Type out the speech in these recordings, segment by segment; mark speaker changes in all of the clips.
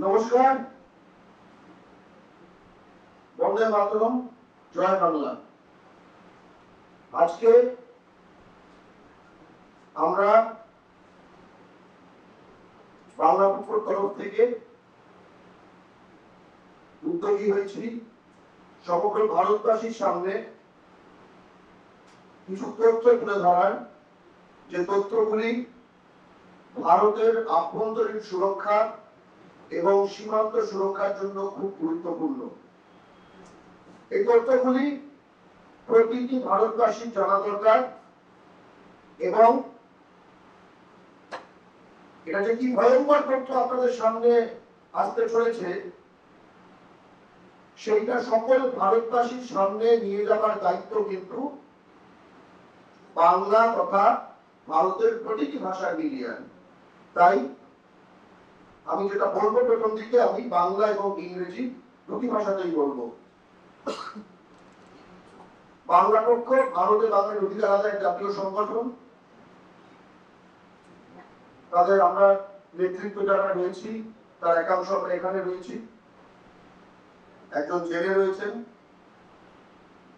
Speaker 1: নমস্কার, বন্দে মাতরম, জয় বাংলা। আজকে আমরা বাংলা পক্ষের তরফ থেকে উদ্যোগী হয়েছি সমগ্র ভারতবাসীর সামনে কিছু তথ্য তুলে ধরার, যে তথ্যগুলি ভারতের আভ্যন্তরীণ সুরক্ষা এবং সীমান্ত সুরক্ষার জন্য খুব গুরুত্বপূর্ণ। এই তথ্যগুলি প্রতিটি ভারতবাসীর জানা দরকার এবং এটা যে কি ভয়ঙ্কর তথ্য আপনাদের সামনে আসতে চলেছে সেইটা সকল ভারতবাসীর সামনে নিয়ে যাওয়ার দায়িত্ব কিন্তু বাংলা তথা ভারতের প্রতিটি ভাষার মিডিয়ার। তাই আমি যেটা বলবো প্রথম দিকে আমি বাংলা এবং ইংরেজি দুটি ভাষাতেই বলবো। বাংলা পক্ষ ভারতে বাঙালির অধিকার আদায়ের জাতীয় সংগঠন, তাদের আমরা নেতৃত্ব যারা রয়েছি তার একাংশ আমরা এখানে রয়েছি, একজন জেলে রয়েছেন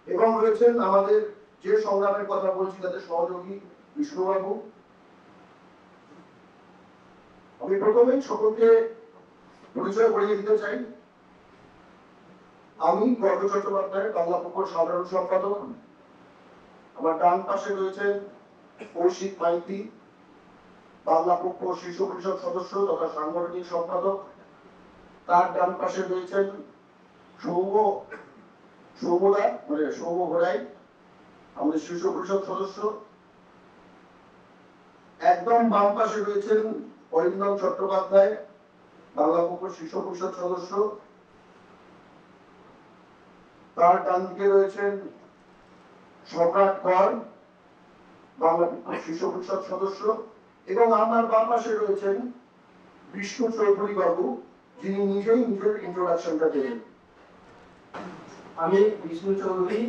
Speaker 1: এবং রয়েছেন আমাদের যে সংগ্রামের কথা বলছি তাদের সহযোগী বিষ্ণুবাবু। আমি প্রথমেই সকলকে পরিচয় করিয়ে দিতে চাই। আমি গর্গ চট্টোপাধ্যায়, বাংলা পক্ষের সাধারণ সম্পাদক। আমার ডান পাশে রয়েছে কৌশিক মাইতি, বাংলা পক্ষ শীর্ষ পরিষদ সদস্য তথা সাংগঠনিক সম্পাদক। তার ডান পাশে রয়েছেন সৌম ঘোড়াই, আমাদের শীর্ষ পরিষদ সদস্য। একদম বাম পাশে রয়েছেন অরিন্দম চট্টোপাধ্যায়, বাংলা পক্ষ শীর্ষ পরিষদ সদস্য। তার ডান দিকে রয়েছেন সম্রাট কর, বাংলা পক্ষ শীর্ষ পরিষদ সদস্য। এবং আমার বাম পাশে রয়েছেন বিষ্ণু চৌধুরী বাবু, যিনি নিজেই নিজের ইন্ট্রোডাকশনটা দেবেন।
Speaker 2: আমি বিষ্ণু চৌধুরী,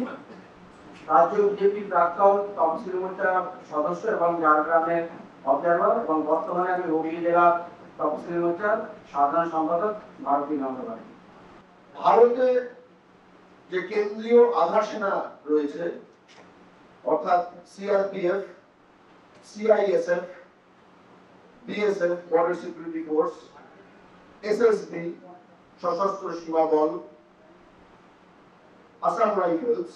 Speaker 2: রাজ্য বিজেপি প্রাক্তন তফসিল মোর্চার সদস্য এবং ঝাড়গ্রামের অবজারভার, এবং বর্তমানে আমি হুগলি জেলা তফসিল মোর্চার সাধারণ সম্পাদক ভারতীয় জনতা পার্টি।
Speaker 1: ভারতে যে কেন্দ্রীয় আধা সেনা রয়েছে অর্থাৎ CRPF, CISF, BSF Border Security Force, SSB Sashastra Seema Bal, Assam Rifles,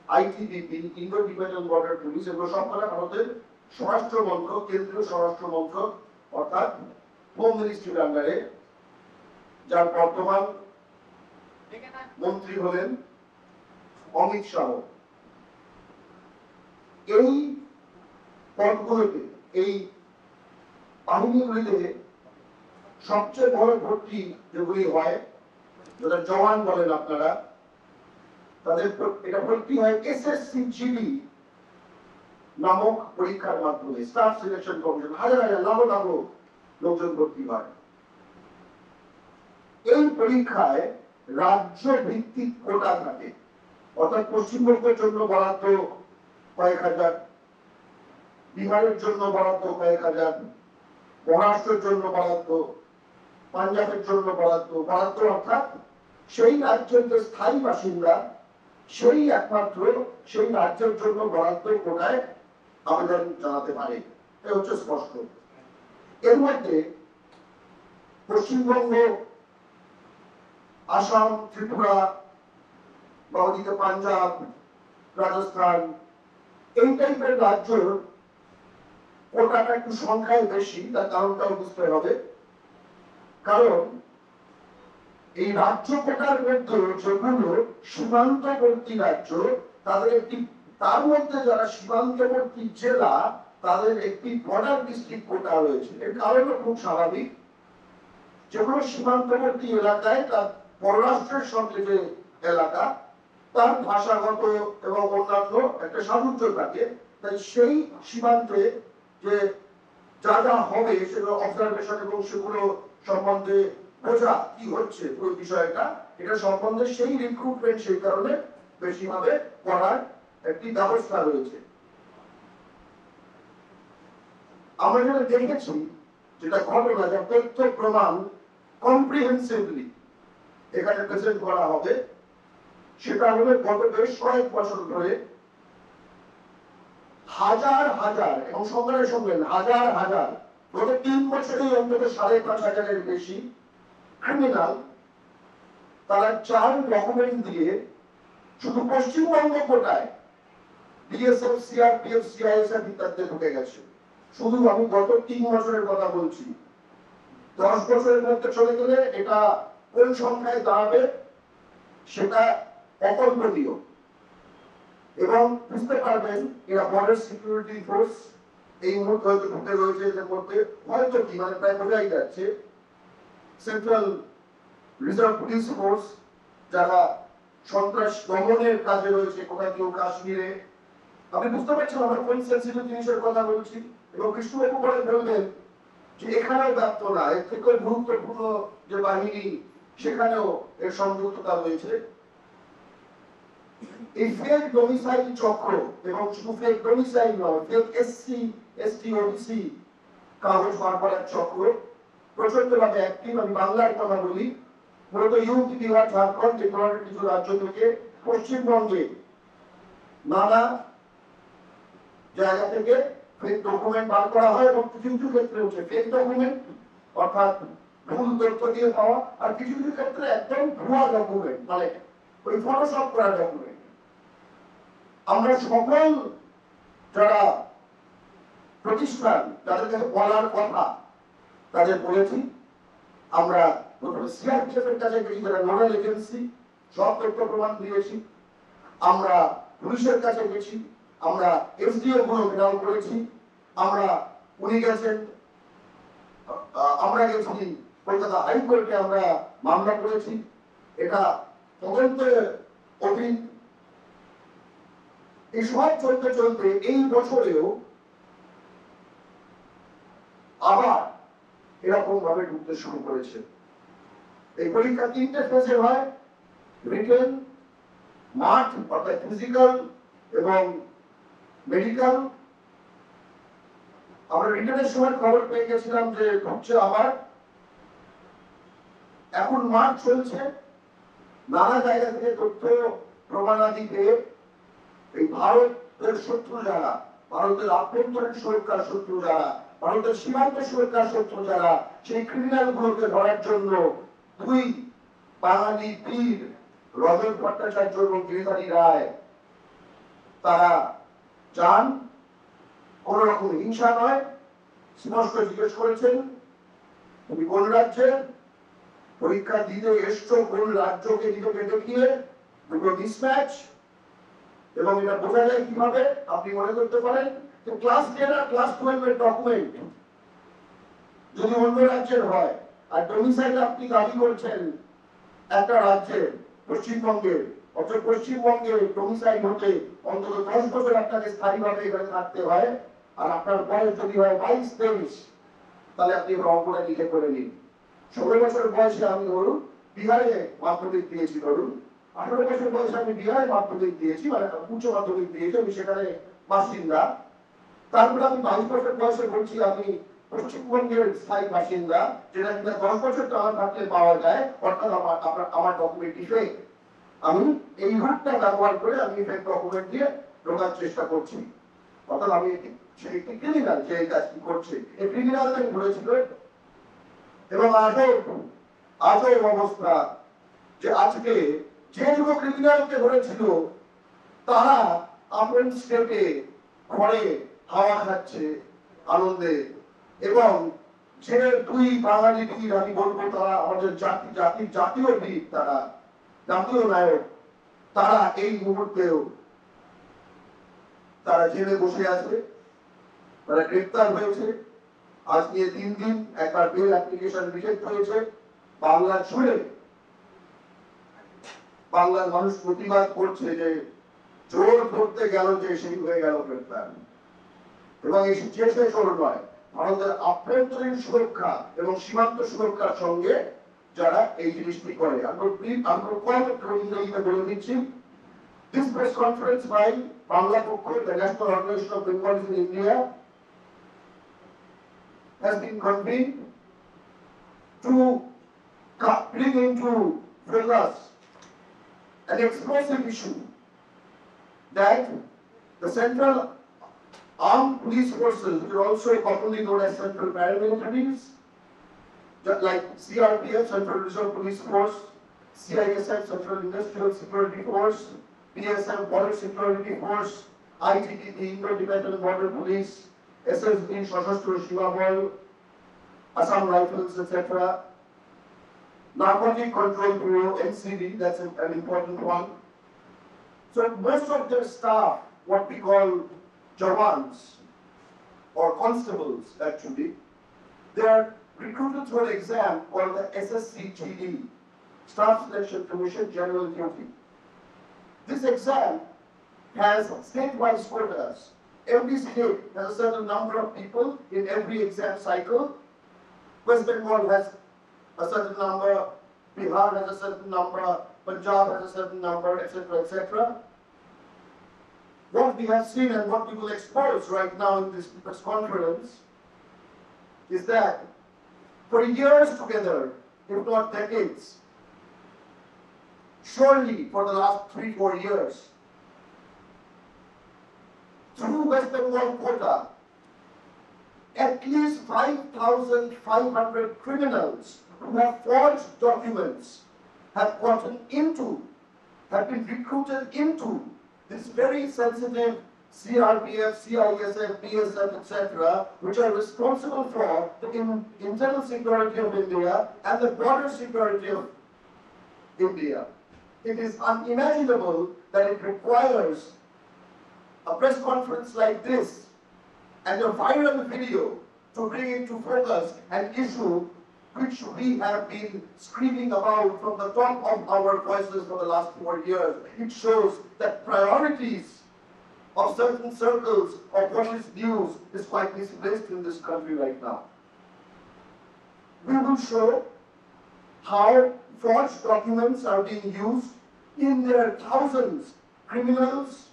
Speaker 1: ITBP Indo Tibetan Border Police, এগুলো সবকটা ভারতের স্বরাষ্ট্র মন্ত্রক, কেন্দ্রীয় স্বরাষ্ট্র মন্ত্রক অর্থাৎ হোম মিনিস্ট্রির আন্ডারে, যার বর্তমান মন্ত্রী হলেন অমিত শাহ। এই পদগুলোতে, এই বাহিনীগুলিতে সবচেয়ে বড় ভর্তি যেগুলি হয়, যেটা জওয়ান বলেন আপনারা, তাদের এটা ভর্তি হয় এসএসসি জিডি নামক পরীক্ষার মাধ্যমে। স্টাফ সিলেকশন কমিশন, হাজার হাজার লাখ লোকজন ভর্তি হয়। এই পরীক্ষায় রাজ্য ভিত্তিক কোটা থাকে, অর্থাৎ পশ্চিমবঙ্গের জন্য বরাদ্দ কয়েক হাজার, বিহারের জন্য বরাদ্দ কয়েক হাজার, মহারাষ্ট্রের জন্য বরাদ্দ, পাঞ্জাবের জন্য বরাদ্দ অর্থাৎ সেই রাজ্যের যে স্থায়ী বাসিন্দা সেই একমাত্র সেই রাজ্যের জন্য বরাদ্দ কোটায় আবেদন জানাতে পারে। এ হচ্ছে স্পষ্ট। এর মধ্যে পশ্চিমবঙ্গ, আসাম, ত্রিপুরা, বা ওদিকে পাঞ্জাব, রাজস্থান, এই টাইপের রাজ্যের কোটাটা একটু সংখ্যায় বেশি। তার কারণটাও বুঝতে হবে, কারণ এই রাজ্য কোটার মধ্যে যেগুলো সীমান্তবর্তী রাজ্য, তাদের একটি, তার মধ্যে যারা সীমান্তবর্তী জেলা, তাদের একটি বর্ডার ডিস্ট্রিক্ট কোটা রয়েছে। এর কারণও খুব স্বাভাবিক। যেগুলো সীমান্তবর্তী এলাকায় তার পররাষ্ট্রের সঙ্গে যে এলাকা, তার ভাষাগত এবং অন্যান্য একটা সামঞ্জস্য থাকে। তাই সেই সীমান্তে যে যা যা হবে সেগুলো অবজারভেশন এবং সেগুলো সম্বন্ধে বোঝা কি হচ্ছে পুরো বিষয়টা, এটা সম্বন্ধে সেই রিক্রুটমেন্ট সেই কারণে বেশিভাবে করার একটি ব্যবস্থা রয়েছে। আমরা যেটা দেখেছি, যেটা ঘটনা, যা তথ্য প্রমাণ কম্প্রিহেন্সিভলি এখানে প্রেজেন্ট করা হবে, সেটা হলো গত বেশ কয়েক বছর ধরে হাজার হাজার, এবং সঙ্গে সঙ্গে হাজার হাজার, গত 3 বছরেই অন্তত 5,500-এর বেশি ক্রিমিনাল তারা 4 ডকুমেন্ট দিয়ে শুধু পশ্চিমবঙ্গ কোটায় বিএসএফ, সিআরপিএফ, সিআইএসএফ ইত্যাদিতে ঢুকে গেছে। শুধু আমি গত 3 বছরের কথা বলছি। 10 বছরের মধ্যে চলে গেলে এটা কোন সংখ্যায় দাঁড়াবে সেটা অকল্পনীয়। এবং বুঝতে পারবেন এরা বর্ডার সিকিউরিটি ফোর্স এই মুহূর্তে হয়তো ঢুকে রয়েছে, এদের মধ্যে হয়তো কি মানে প্রায় বোঝাই যাচ্ছে সেন্ট্রাল রিজার্ভ পুলিশ ফোর্স যারা সন্ত্রাস দমনের কাজে রয়েছে, কোথাও কেউ কাশ্মীরে। আপনি বুঝতে পারছেন আমরা কোন সেন্সিটিভ জিনিসের কথা বলছি। এবং কৃষ্ণবাবু বলে বললেন যে এখানেও ব্যর্থ না, এর থেকে গুরুত্বপূর্ণ যে বাহিনী সেখানেও এর সংযুক্ততা রয়েছে। এই ফেক ডোমিসাইল চক্র, এবং শুধু ফেক ডোমিসাইল নয়, ফেক এসসি, এসটি, ওবিসি কাগজ বার করার চক্র প্রচন্ডভাবে অ্যাক্টিভ। আমি বাংলার কথা বলি, মূলত ইউপি, বিহার, ঝাড়খণ্ড এই ধরনের কিছু রাজ্য থেকে পশ্চিমবঙ্গে নানা জায়গা থেকে ফেক ডকুমেন্ট বার করা হয়, এবং কিছু কিছু ক্ষেত্রে হচ্ছে ফেক ডকুমেন্ট অর্থাৎ ভুল তথ্য দিয়ে পাওয়া, আর কিছু কিছু ক্ষেত্রে একদম ভুয়া ডকুমেন্ট মানে ওই ফটোশপ করা ডকুমেন্ট। আমরা সকল যারা প্রতিষ্ঠান যাদের কাছে বলার কথা তাদের বলেছি, আমরা প্রথমে সিআরপিএফ এর কাছে গেছি, যারা নোডাল এজেন্সি, সব তথ্য প্রমাণ দিয়েছি। আমরা পুলিশের কাছে গেছি, আমরা এসডিও গুলো ঘেরাও করেছি, আমরা উনি গেছেন, আমরা গেছি কলকাতা হাইকোর্টে, আমরা মামলা করেছি। এটা তদন্তে অধীন। এই সব চলতে চলতে এই বছরেও আবার এরকম ভাবে ঢুকতে শুরু করেছে। এই পরীক্ষা 3টে ফেজে হয়, রিটেন, মাঠ অর্থাৎ ফিজিক্যাল এবং মেডিকেল। আমরা রিটেনের সময় খবর পেয়ে গেছিলাম যে ঢুকছে আবার। এখন মাঠ চলছে, নানা জায়গা থেকে তথ্য প্রমাণাদি পেয়ে এই ভারতের শত্রু যারা, ভারতের আভ্যন্তরীণ সুরক্ষার শত্রু যারা, ভারতের সীমান্ত সুরক্ষার শত্রু যারা, সেই ক্রিমিনাল গুলোকে ধরার জন্য 2 বাঙালি বীর রজত ভট্টাচার্য এবং গিরিধারী রায় তারা যান। কোন রকম হিংসা নয়, স্পষ্ট জিজ্ঞেস করেছেন তুমি কোন রাজ্যে পরীক্ষা দিতে এসছো, কোন রাজ্যকে নিজেকে দেখিয়ে, দুটো মিসম্যাচ। এবং এটা বোঝা যায় কিভাবে, আপনি মনে করতে পারেন যে ক্লাস 10 আর ক্লাস 12 এর ডকুমেন্ট যদি অন্য রাজ্যের হয়, আর ডোমিসাইল আপনি দাবি করছেন একটা রাজ্যের, পশ্চিমবঙ্গের, অথচ পশ্চিমবঙ্গের ডোমিসাইল হতে অন্তত 10 বছর আপনাকে স্থায়ীভাবে এখানে থাকতে হয়, আর আপনার বয়স যদি হয় 22-23, তাহলে আপনি অঙ্কটা লিখে করে নিন। 16 বছর বয়সে আমি ধরুন বিহারে মাধ্যমিক দিয়েছি, ধরুন 18 বছর বয়সে আমি বিহারে মাধ্যমিক দিয়েছি, মানে উচ্চ মাধ্যমিক দিয়েছি, আমি সেখানে বাসিন্দা। তারপরে আমি 22 বছর বয়সে বলছি আমি পশ্চিমবঙ্গের স্থায়ী বাসিন্দা, যেটা কিনা 10 বছর টানা থাকলে পাওয়া যায়, অর্থাৎ আমার ডকুমেন্ট ফেক। আমি এই রুটটা ব্যবহার করে আমি ফেক ডকুমেন্ট দিয়ে ঢোকার চেষ্টা করছি, অর্থাৎ আমি সেই ক্রিমিনাল যে এই কাজটি করছে, এই ক্রিমিনালদের ধরেছিল। এবং আজও অবস্থা যে আজকে যে দুটো ক্রিমিনালকে ধরেছিল তারা আপনার স্টেটে ঘরে হাওয়া খাচ্ছে আনন্দে, এবং যে 2 বাঙালি বীর আমি বলবো তারা আমাদের জাতীয় বীর, তারা জাতীয় নায়ক, তারা এই মুহূর্তেও তারা জেলে বসে আছে, তারা গ্রেপ্তার হয়েছে। আজকে 3 দিন একবার বেল অ্যাপ্লিকেশন রিজেক্ট হয়েছে। বাংলা জুড়ে বাংলার মানুষ প্রতিবাদ করছে যে চোর ধরতে গেল যে সেই হয়ে গেল গ্রেপ্তার। এবং এই যে চোর নয়, ভারতের আভ্যন্তরীণ সুরক্ষা এবং সীমান্ত সুরক্ষার সঙ্গে যারা এই জিনিসটি করে। বলে দিচ্ছি, this press conference by Bangla Pokho, the National Organization of Bengalis in India, has been convened to bring into focus an explosive issue that the Central Armed Police Forces, which are also commonly known as Central Paramilitaries, just like CRPF, Central Reserve Police Force, CISF, Central Industrial Security Force, PSF, Border Security Force, ITBP, Independent Border Police, SSB, Shashastra Shivabal, Assam Rifles, etc. Narcotic Control Bureau, NCB, that's an important one. So most of their staff, what we call Jawans, or constables actually, they are recruited through an exam called the SSCGD, Staff Selection Commission General Duty. This exam has state-wise quotas. Every state has a certain number of people in every exam cycle. West Bengal has a certain number, Bihar has a certain number, Punjab has a certain number, etc., etc. What we have seen and what we will expose right now in this press conference is that for years together, if not decades, surely for the last 3-4 years, through West Bengal quota, at least 5,500 criminals who have forged documents have been recruited into this very sensitive CRPF, CISF, PSF, etc., which are responsible for the internal security of India and the border security of India. It is unimaginable that it requires a press conference like this and a viral video to bring into focus an issue which we have been screaming about from the top of our voices for the last 4 years. It shows that priorities of certain circles of what is news is quite misplaced in this country right now. We will show how forged documents are being used in their thousands. Criminals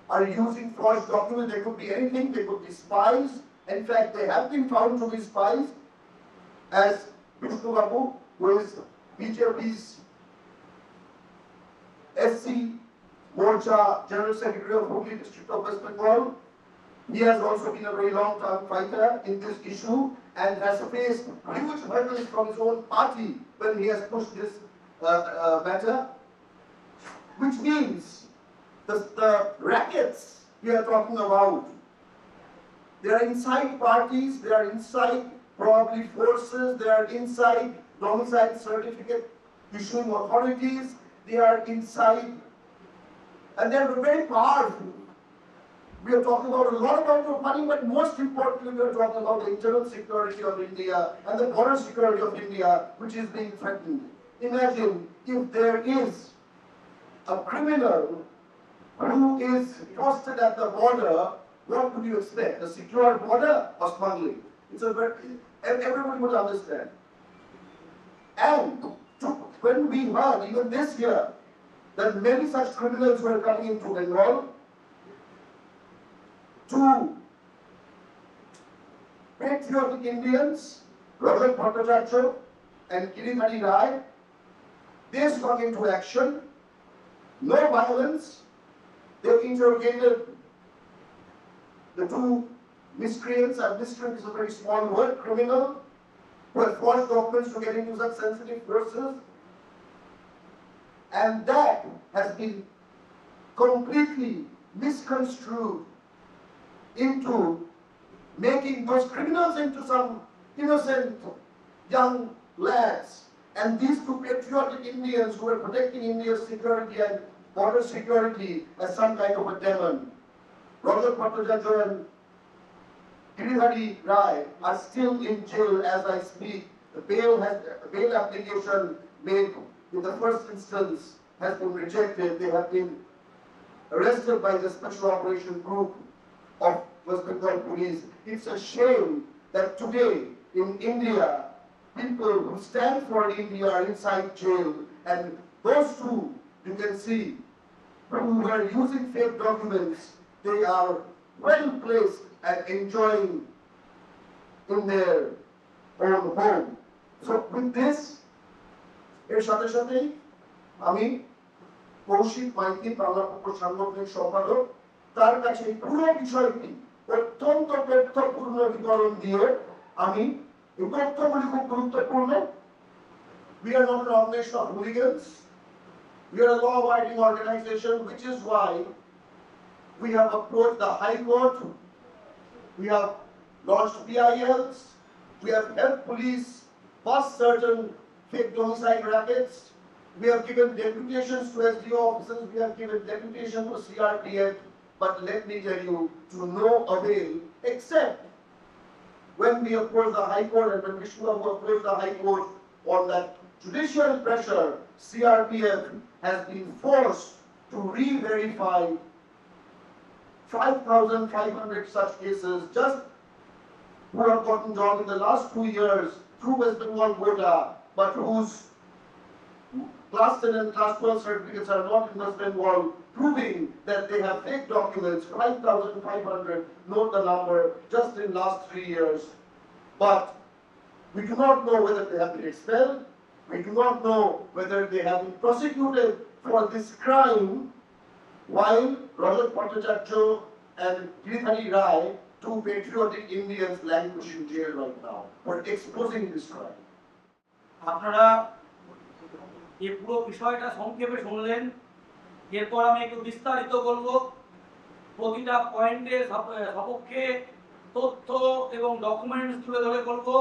Speaker 1: are using forged documents. They could be anything, they could be spies. In fact, they have been found to be spies, as Vishnu Babu, who is BJP's SC Morcha General Secretary of Hooghly District of West Bengal. He has also been a very long-term fighter in this issue and has faced huge hurdles from his own party when he has pushed this matter, which means the rackets we are talking about, they are inside parties, they are inside probably forces, they are inside domicile certificate issuing authorities, they are inside, and they are very powerful. We are talking about a lot of money, but most importantly, we are talking about the internal security of India and the border security of India, which is being threatened. Imagine if there is a criminal who is posted at the border, what would you expect? A secure border or smuggling? It's a very, everyone would understand. And when we heard, even this year, that many such criminals were coming into Bengal to patriotic Indians, Rajat Bhattacharya and Giridhari Rai, they swung into action. No violence. They interrogated the two miscreants, and miscreant is a very small word, criminal, who had forged documents to get into such sensitive courses. And that has been completely misconstrued into making those criminals into some innocent young lads. And these two patriotic Indians who were protecting India's security and border security as some kind of a demon. Rajat Bhattacharya and Giridhari Rai are still in jail as I speak. The bail application made in the first instance has been rejected. They have been arrested by the Special Operation Group of West Bengal Police. It's a shame that today in India, people who stand for India are inside jail, and those two, you can see, who are using fake documents, they are well placed and enjoying in their own home. So with this, এর সাথে সাথেই আমি কৌশিক মাইতি বাংলাপক্ষ সাংগঠনিক সম্পাদক তার কাছে এই পুরো বিষয়টি অত্যন্ত তথ্যপূর্ণ বিবরণ দিয়ে আমি এই তথ্যগুলি খুব গুরুত্বপূর্ণ। We are not an organization of hooligans. We are a law-abiding organization, which is why we have approached the High Court. We have launched PILs. We have helped police bust certain fake domicile rackets. We have given deputations to SDO officers. We have given deputation to CRPF. But let me tell you, to no avail, except when we approach the High Court and when Vishnu approached the High Court on that judicial pressure, CRPF has been forced to re-verify 5,500 such cases just who have gotten job in the last 2 years through West Bengal quota, but whose class 10 and class 12 certificates are not in West Bengal, proving that they have fake documents, 5,500, note the number, just in last 3 years. But we do not know whether they have been expelled. We do not know whether they have been prosecuted for this crime, while Rajat Bhattacharya and Giridhari Rai, two patriotic Indians, languish in jail right now for exposing this crime.
Speaker 3: আপনারা এই পুরো বিষয়টা সংক্ষেপে শুনলেন। এরপর আমি একটু বিস্তারিত বলবো, প্রতিটা পয়েন্টে সপক্ষে তথ্য এবং ডকুমেন্টস তুলে ধরে বলবো।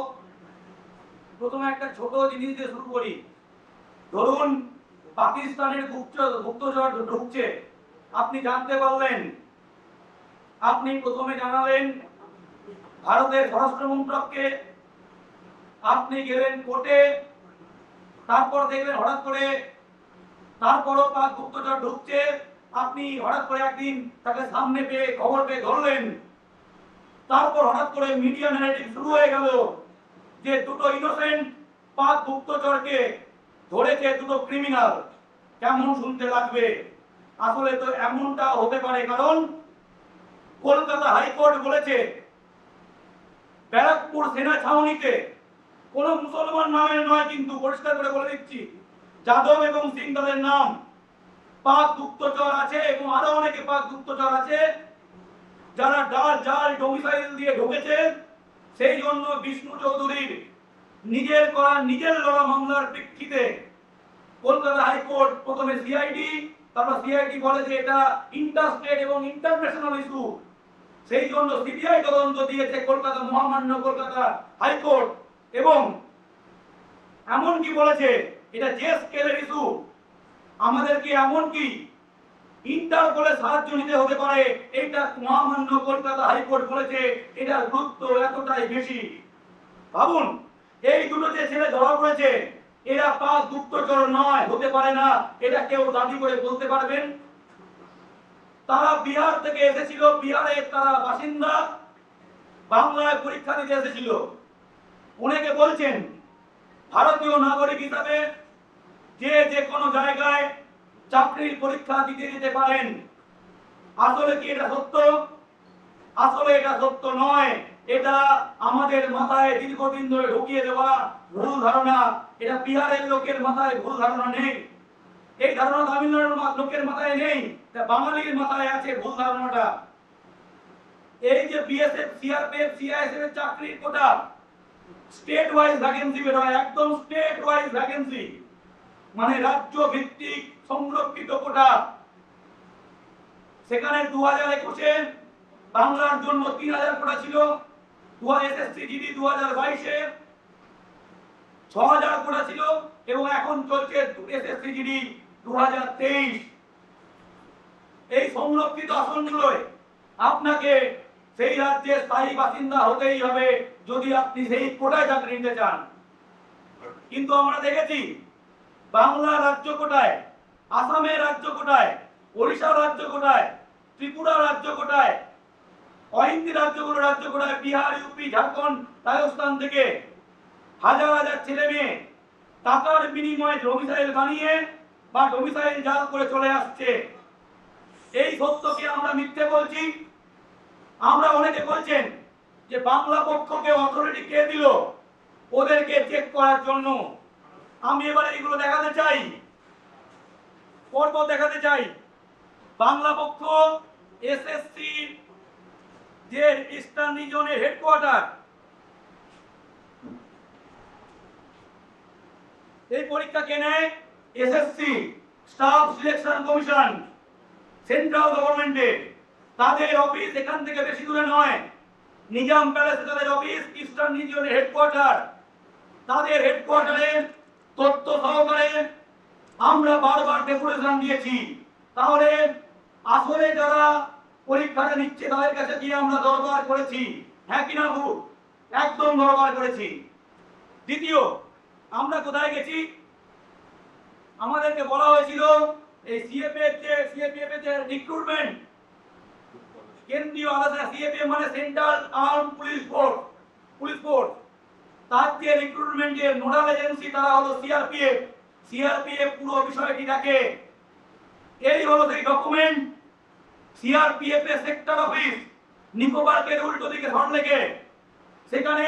Speaker 3: প্রথমে একটা ছোট জিনিস দিয়ে শুরু করি। ধরুন পাকিস্তানের গুপ্তচর ঢুকছে, আপনি জানতে পারলেন, আপনি প্রথমে জানালেন ভারতের স্বরাষ্ট্র মন্ত্রককে, আপনি গেলেন কোর্টে, তারপর দেখলেন হঠাৎ করে তারপরও পাক গুপ্তচর ঢুকছে, আপনি হঠাৎ করে একদিন তাকে সামনে পেয়ে খবর পেয়ে ধরলেন, তারপর হঠাৎ করে মিডিয়া ন্যারেটিভ শুরু হয়ে গেল যে দুটো ইনোসেন্ট পাক গুপ্তচরকে ধরেছে দুটো ক্রিমিনাল। কেমন শুনতে লাগবে? আসলে তো এমনটা হতে পারে, কারণ কলকাতা হাইকোর্ট বলেছে ব্যারাকপুর সেনা ছাউনিতে কোন মুসলমান নামের নয়, কিন্তু পরিষ্কার করে বলে দিচ্ছি যাদব এবং সিং তাদের নাম, পাক গুপ্তচর আছে এবং আরো অনেকে পাক গুপ্তচর আছে যারা জাল ডোমিসাইল দিয়ে ঢুকেছে। সেই জন্য বিষ্ণু চৌধুরীর নিজের লড়া মামলার প্রেক্ষিতে কলকাতা হাইকোর্ট প্রথমে সিআইডি, তারপর সিআইডি বলে যে এটা ইন্টারস্টেট এবং ইন্টারন্যাশনাল ইস্যু, সেই জন্য সিবিআই তদন্ত দিয়েছে কলকাতা মহামান্য কলকাতা হাইকোর্ট, এবং এমনকি বলেছে এটা যে স্কেলের ইস্যু আমাদেরকে এমনকি ইন্টারপোলের সাহায্য নিতে হতে পারে, এটা মহামান্য কলকাতা হাইকোর্ট বলেছে। এটার গুরুত্ব এতটাই বেশি। ভাবুন, এই দুটো যে ছেলে ধরা পড়েছে এরা পাক গুপ্তচর নয়, হতে পারে না, এটা কেউ দাবি করে বলতে পারবেন? তারা বিহার থেকে এসেছিল, বিহারের তারা বাসিন্দা, বাংলায় পরীক্ষা দিতে এসেছিল। অনেকে বলছেন ভারতীয় নাগরিক হিসাবে যে কোনো জায়গায় চাকরির পরীক্ষা দিতে যেতে পারেন। আসলে কি এটা সত্য? আসলে এটা সত্য নয়। এটা আমাদের মাথায় দীর্ঘদিন ধরে ঢুকিয়ে দেওয়া ভুল ধারণা। এটা বিহারের লোকের মাথায় ভুল ধারণা নেই, এই ধারণা তামিলনাড়ুর লোকের মাথায় নেই, বাঙালির মাথায় আছে ভুল ধারণাটা। এই যে বিএসএফ, সিআরপিএফ, সিআইএসএফ এর চাকরির কোটা স্টেট ওয়াইজ ভ্যাকেন্সি বের হয়, একদম স্টেট ওয়াইজ ভ্যাকেন্সি, মানে রাজ্য ভিত্তিক সংরক্ষিত কোটা। সেখানে 2021-এ বাংলার জন্য 3000 কোটা ছিল, এসএসসি জিডি 2022-এ 6000 কোটা ছিল, এবং এখন চলছে এসএসসি জিডি 2023। এই সংরক্ষিত আসনগুলোয় আপনাকে সেই রাজ্যের স্থায়ী বাসিন্দা হতেই হবে যদি আপনি সেই কোটায় চাকরি নিতে চান। কিন্তু আমরা দেখেছি বাংলা রাজ্য কোটায়, আসামের রাজ্য কোটায়, ওড়িশার রাজ্য কোটায়, ত্রিপুরা রাজ্য কোটায়, অহিন্দি রাজ্যগুলো রাজ্য কোটায়, বিহার, ইউপি, ঝাড়খণ্ড, রাজস্থান থেকে হাজার হাজার ছেলে মেয়ে টাকার বিনিময়ে ডোমিসাইল বানিয়ে বা ডোমিসাইল জাল করে চলে আসছে। এই সত্যকে আমরা মিথ্যে বলছি। আমরা অনেকে বলছেন যে বাংলা পক্ষকে অথরিটি কে দিল ওদেরকে চেক করার জন্য। আমি এবারে এগুলো দেখাতে চাই, পরপর দেখাতে চাই। বাংলা পক্ষ এসএসসি যে ইস্টার্ন রিজনের হেডকোয়ার্টার, এই পরীক্ষা কে নেয়? SSC staff selection commission, central গভর্নমেন্টের। তাদের অফিস এখান থেকে বেশি দূরে নয়, নিজাম প্যালেসে তাদের অফিস, ইস্টার্ন রিজনের হেডকোয়ার্টার। তাদের হেডকোয়ার্টারের তথ্য সহকারে আমরা বারবার ডেপুটেশন দিয়েছি। তাহলে আসলে যারা পরীক্ষাটা নিচ্ছে তাদের কাছে গিয়ে আমরা দরবার করেছি, হ্যাঁ কিনা ভুল? একদম দরবার করেছি। দ্বিতীয়, আমরা কোথায় গেছি? আমাদেরকে বলা হয়েছিল এই সিএপিএফ যে রিক্রুটমেন্ট, কেন্দ্রীয় আলাদা সিএপিএফ মানে সেন্ট্রাল আর্ম পুলিশ ফোর্স, তার যে রিক্রুটমেন্টের নোডাল এজেন্সি তারা হলো সিআরপিএফ। সিআরপিএফ পুরো বিষয়টি দেখে। এই হলো সেই ডকুমেন্ট। সিআরপিএফ এর সেক্টর অফিস নিকো পার্কের উল্টো দিকে সল্টলেকে, সেখানে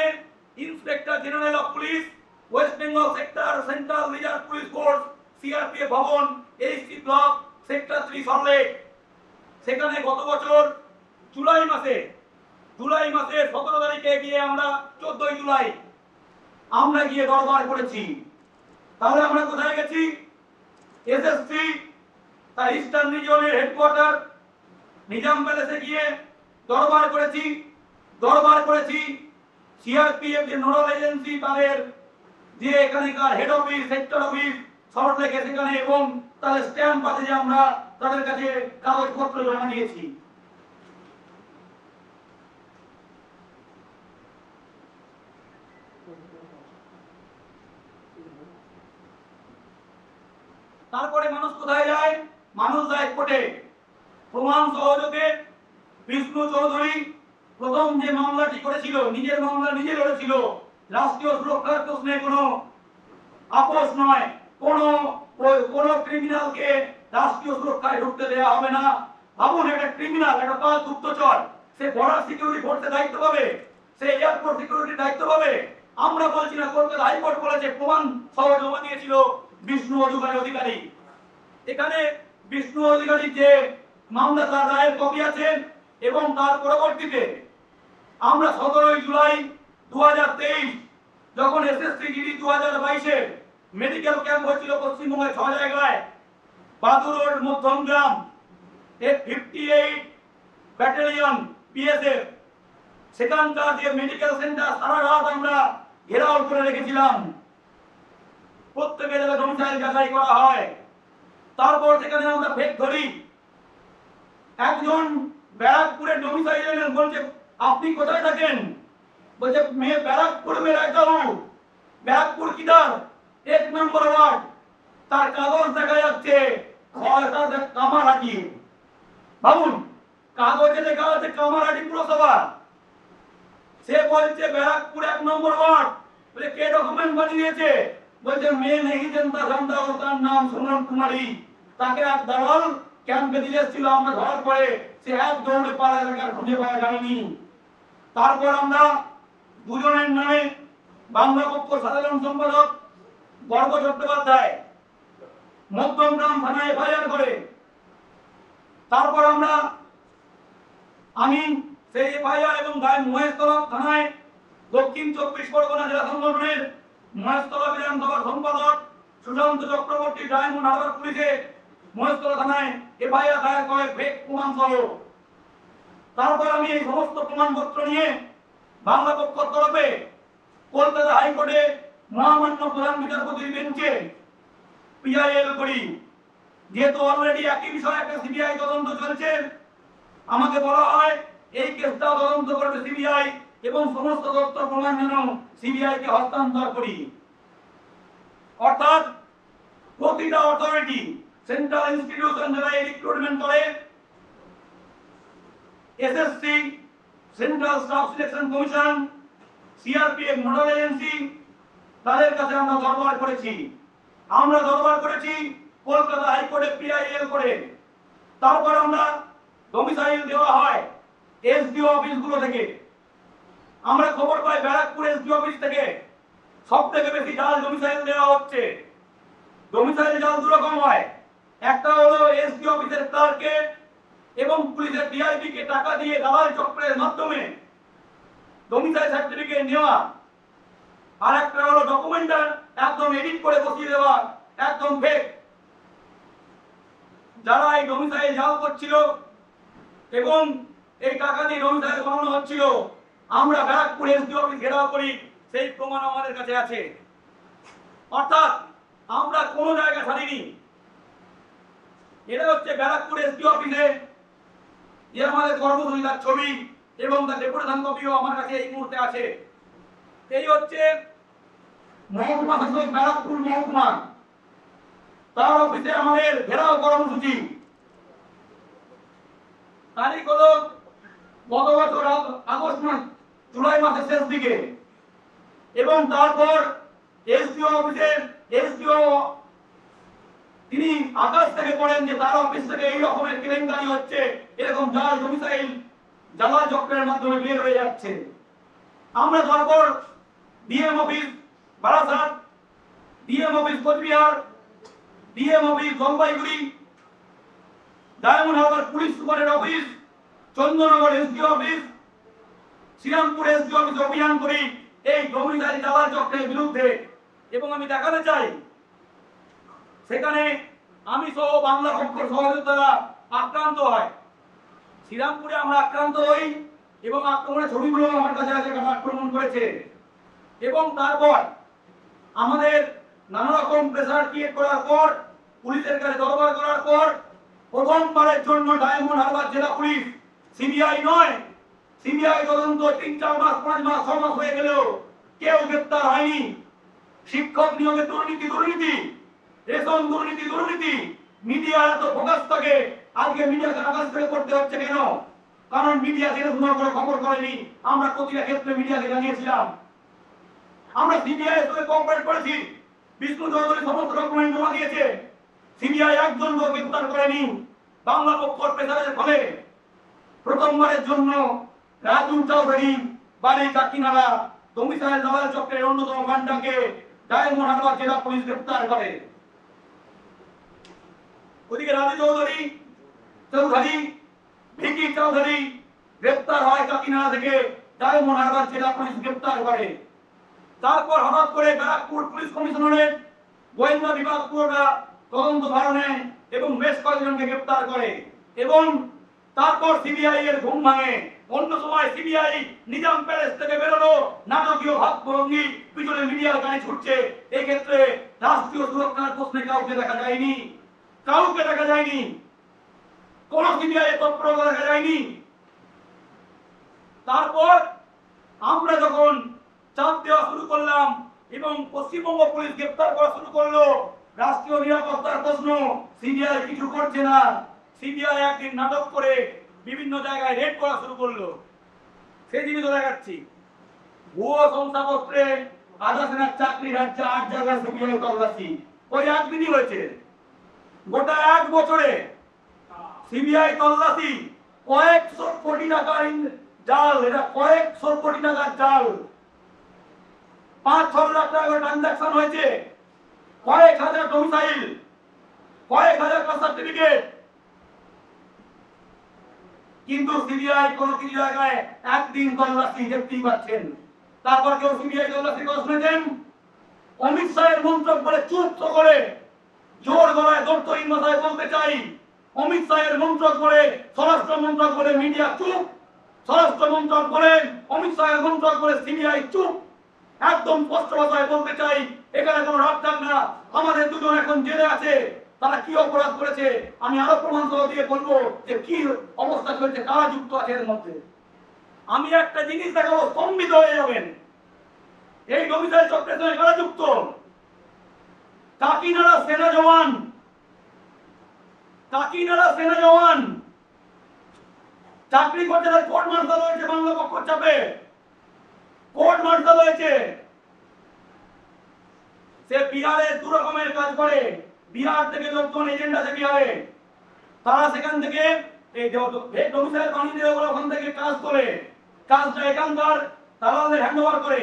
Speaker 3: inspector general of police West Bengal sector central reserve police force CRPF ভবন এইচসি ব্লক সেক্টর 3 সল্টলেক। সেখানে গত বছর জুলাই মাসে 17 তারিখে গিয়ে আমরা 14 জুলাই আমরা গিয়ে দরবার করেছি। তাহলে আমরা কোথায় গেছি? এসএসসি তার ইস্টার্ন রিজনের হেডকোয়ার্টার নিজাম প্যালেসে গিয়ে দরবার করেছি। সিআরপিএফ যে নোডাল এজেন্সি তাদের যে এখানকার হেড অফিস সেক্টর অফিস সল্টলেকে, সেখানে এবং তাদের স্ট্যাম্প আছে যে আমরা তাদের কাছে কাগজপত্র জমা দিয়েছি। তারপরে মানুষ কোথায় যায়? মানুষ যায় কোর্টে। প্রমাণ সহযোগে বিষ্ণু চৌধুরী প্রথম যে মামলাটি করেছিল, নিজের মামলা নিজে লড়েছিল। রাষ্ট্রীয় সুরক্ষার প্রশ্নে কোনো আপোষ নয়, কোন ক্রিমিনালকে রাষ্ট্রীয় সুরক্ষায় ঢুকতে দেওয়া হবে না। ভাবুন, একটা ক্রিমিনাল, একটা পাক গুপ্তচর, সে বর্ডার সিকিউরিটি ফোর্সের দায়িত্ব পাবে, সে এয়ারপোর্ট সিকিউরিটির দায়িত্ব পাবে। আমরা বলছি না, কলকাতা হাইকোর্ট বলেছে, প্রমাণ সহ জমা দিয়েছিল বিষ্ণু অধিকারী। এখানে বিষ্ণু অধিকারী যে মামলা তার রায়ের কপি আছে এবং তার পরবর্তীতে আমরা 17 জুলাই 2023 যখন এসএসসি জিডি 2022 মেডিকেল ক্যাম্প হয়েছিল পশ্চিমবঙ্গের 6 জায়গায়, বাদুর রোড, মধ্যমগ্রাম, 58 ব্যাটালিয়ন পিএসএফ, সেখানকার যে মেডিকেল সেন্টার সারা রাত আমরা ঘেরাও করে রেখেছিলাম। প্রত্যেকের জায়গায় ডোমিসাইল যাচাই করা হয়। তারপর সেখানে আমরা ফেক ধরি। একজন ব্যারাকপুরের ডোমিসাইল বলছে, আপনি কোথায় থাকেন? বলছে মেয়ে ব্যারাকপুর মে रहता हूं। ব্যারাকপুর কিধার? 1 নম্বর ওয়ার্ড। তার কাগজ দেখা যাচ্ছে কামারহাটি। ভাবুন, কাগজে লেখা আছে কামারহাটি পুরসভা, সে বলছে ব্যারাকপুর 1 নম্বর ওয়ার্ড। বলে কে ডকুমেন্ট বানিয়েছে? বলছে মেয়ে নেই জানতা জানতা, তার নাম সোনম কুমারী। তাকে এক দালাল ক্যাম্পে দিয়ে এসেছিল, আমরা ধরার পরে সে এক দৌড়ে পাড়া এলাকার খুঁজে পাওয়া যায়নি। তারপর আমরা দুজনের নামে বাংলা পক্ষ সাধারণ সম্পাদক গর্ব চট্টোপাধ্যায় মধ্যমগ্রাম থানায় এফআইআর করে। তারপর আমি সেই এফআইআর এবং মহেশতলা থানায় দক্ষিণ 24 পরগনা জেলা সংগঠনের মহেশতলা বিধানসভার সম্পাদক সুশান্ত চক্রবর্তী ডায়মন্ড হারবার পুলিশে মহেশতলা থানায় এফআইআর দায়ের করে ফেক প্রমাণ সহ। তারপর আমি এই সমস্ত প্রমাণপত্র নিয়ে বাংলা পক্ষের তরফে কলকাতা হাইকোর্টে মহামান্য প্রধান বিচারপতির বেঞ্চে পিআইএল করি। যেহেতু অলরেডি একই বিষয়ে একটা সিবিআই তদন্ত চলছে, আমাকে বলা হয় এই কেসটা তদন্ত করবে সিবিআই এবং সমস্ত তথ্য প্রমাণ যেন সিবিআই কে হস্তান্তর করি। অর্থাৎ প্রতিটা অথরিটি, সেন্ট্রাল ইনস্টিটিউশন যারা এই রিক্রুটমেন্ট করে, SSC, central staff selection commission, CRPF nodal agency, তাদের কাছে আমরা দরবার করেছি কলকাতা হাইকোর্টে পিআইএল করে। তারপর আমরা ডোমিসাইল দেওয়া হয় এসডিও অফিসগুলো থেকে। আমরা খবর পাই ব্যারাকপুর এসডিও অফিস থেকে সব থেকে বেশি জাল ডোমিসাইল দেওয়া হচ্ছে। ডোমিসাইল জাল দু রকম হয়, একটা হলো এসডি অফিসের ক্লার্ককে এবং পুলিশের ডিআইপি কে টাকা দিয়ে দালাল চক্রের মাধ্যমে ডোমিসাইল সার্টিফিকেট নেওয়া, আর একটা হলো ডকুমেন্টার একদম এডিট করে বসিয়ে দেওয়া, একদম ফেক। যারা এই ডোমিসাইল জাল করছিল এবং এই টাকা দিয়ে ডোমিসাইল বানানো হচ্ছিল, আমরা ব্যারাকপুর এসডি অফিস ঘেরাও করি, সেই প্রমাণ আমাদের কাছে আছে। অর্থাৎ আমরা কোনো জায়গা ছাড়িনি। এটা হচ্ছে ব্যারাকপুর এসডি অফিসে যে আমাদের কর্মসূচিতার ছবি এবং তার ডেপুটেশন কপিও আমার কাছে এই মুহূর্তে আছে। এই হচ্ছে মহকুমা শাসক ব্যারাকপুর মহকুমা, তার অফিসে আমাদের ঘেরাও কর্মসূচি। তারিখ হলো গত বছর আগস্ট মাস, জুলাই মাসের শেষ দিকে। এবং তারপর এসডিও অফিসের এসডিও তিনি আকাশ থেকে পড়েন যে তার অফিস থেকে এই রকমের কেলেঙ্কারি হচ্ছে, এরকম জাল ডোমিসাইল জালা চক্রের মাধ্যমে বের হয়ে যাচ্ছে। আমরা তারপর DM office Barasat, DM office Coochbehar, DM office Jalpaiguri, Diamond Harbour police সুপারের office, Chandannagar SDO office, Srirampur SDO office অভিযান করি এই ডোমিসাইল জালা চক্রের বিরুদ্ধে। এবং আমি দেখাতে চাই সেখানে আমি সহ বাংলা পক্ষের সহযোগিতা আক্রান্ত হয়। শ্রীরামপুরে আমরা আক্রান্ত হই এবং আক্রমণের ছবিগুলো আমার কাছে আছে, আক্রমণ করেছে। এবং তারপর আমাদের নানা রকম প্রেসার ক্রিয়েট করার পর, পুলিশের কাছে দরবার করার পর, প্রথমবারের জন্য ডায়মন্ড হারবার জেলা পুলিশ, সিবিআই নয়, সিবিআই তদন্ত 3-4 মাস 5 মাস 6 মাস হয়ে গেলেও কেউ গ্রেপ্তার হয়নি। শিক্ষক নিয়োগে দুর্নীতি, রেশন দুর্নীতি, মিডিয়া এত ফোকাস থাকে। আজকে মিডিয়াকে আকাশ থেকে করতে হচ্ছে কেন? কারণ মিডিয়া জেনে করে খবর করেনি। আমরা প্রতিটা ক্ষেত্রে মিডিয়াকে জানিয়েছিলাম। আমরা সিবিআই এর সঙ্গে কোঅপারেট করেছি। বিষ্ণু চৌধুরী সমস্ত ডকুমেন্ট জমা দিয়েছে, সিবিআই একজনকে গ্রেপ্তার করেনি। বাংলা পক্ষের প্রেসারের ফলে প্রথমবারের জন্য রাজু চৌধুরী বাড়ি কাকিনাড়া ডোমিসাইল দালাল চক্রের অন্যতম গান্ডাকে ডায়মন্ড হারবার জেলা পুলিশ গ্রেপ্তার করে। ওদিকে রাজু চৌধুরী ভিকি চৌধুরী গ্রেপ্তার হয় কাকিনাড়া থেকে, ডায়মন্ড হারবার জেলা পুলিশ গ্রেপ্তার করে। তারপর হঠাৎ করে ব্যারাকপুর পুলিশ কমিশনারের গোয়েন্দা বিভাগ পুরোটা তদন্ত ভার নেয় এবং বেশ কয়েকজনকে গ্রেপ্তার করে। এবং তারপর সিবিআই এর ঘুম ভাঙে। অন্য সময় সিবিআই নিজাম প্যালেস থেকে বেরোলো, নাটকীয় ভাবভঙ্গি, পিছনে মিডিয়ার গাড়ি ছুটছে। এই ক্ষেত্রে রাষ্ট্রীয় সুরক্ষার প্রশ্নে কাউকে দেখা যায়নি, কোন সিবিআই তৎপরতা দেখা যায়নি। তারপর আমরা যখন চাপ দেওয়া শুরু করলাম এবং পশ্চিমবঙ্গ পুলিশ গ্রেপ্তার করা শুরু করলো, রাষ্ট্রীয় নিরাপত্তার প্রশ্ন, সিবিআই কিছু করছে না। সিবিআই একদিন নাটক করে বিভিন্ন জায়গায় রেড করা শুরু করলো। সেই জিনিসও দেখাচ্ছি। ভুয়ো শংসাপত্রে আধা সেনার চাকরি রাজ্যে 8 জায়গায় সিবিআই তল্লাশি। ওই একদিনই হয়েছে। গোটা 1 বছরে সিবিআই তল্লাশি কয়েকশো কোটি টাকার জাল, এটা কয়েকশো কোটি টাকার জাল। 5-6 লাখ টাকার ট্রানজাকশন হয়েছে, কয়েক হাজার ডোমিসাইল, কয়েক হাজার সার্টিফিকেট। কিন্তু সিবিআই কোন কিছু জায়গায় একদিন তল্লাশি দেখতেই পাচ্ছেন। তারপর কেউ সিবিআই তল্লাশি করে শুনেছেন? অমিত শাহের মন্ত্রক বলে চুপ করে জোর গলায় দর্শহীন ভাষায় বলতে চাই, অমিত শাহের মন্ত্রক বলে, স্বরাষ্ট্র মন্ত্রক বলে মিডিয়া চুপ, স্বরাষ্ট্র মন্ত্রক বলে, অমিত শাহের মন্ত্রক বলে সিবিআই চুপ। একদম স্পষ্ট ভাষায় বলতে চাই, এখানে কোনো রাজধান না। আমাদের দুজন এখন জেলে আছে, তারা কি অপরাধ করেছে আমি আরো প্রমাণ সহ দিয়ে বলবো যে কি অবস্থা চলছে, কারা যুক্ত আছে এর মধ্যে। আমি একটা জিনিস দেখাবো, স্তম্ভিত হয়ে যাবেন। এই ডোমিসাইল চক্রের সঙ্গে কারা যুক্ত? কাকিনাড়া সেনা জওয়ান চাকরি করতে, তার কোর্ট মার্শাল হয়েছে, বাংলা পক্ষ চাপে কোর্ট মার্শাল হয়েছে। সে বিহারে 2 রকমের কাজ করে। বিহার থেকে লোকজন এজেন্ট আছে বিহারে, তারা সেখান থেকে এই ডোমিসাইল বানিয়ে দেবে বলে ওখান থেকে কাজ করে, কাজটা এখানকার দালালদের হ্যান্ড ওভার করে।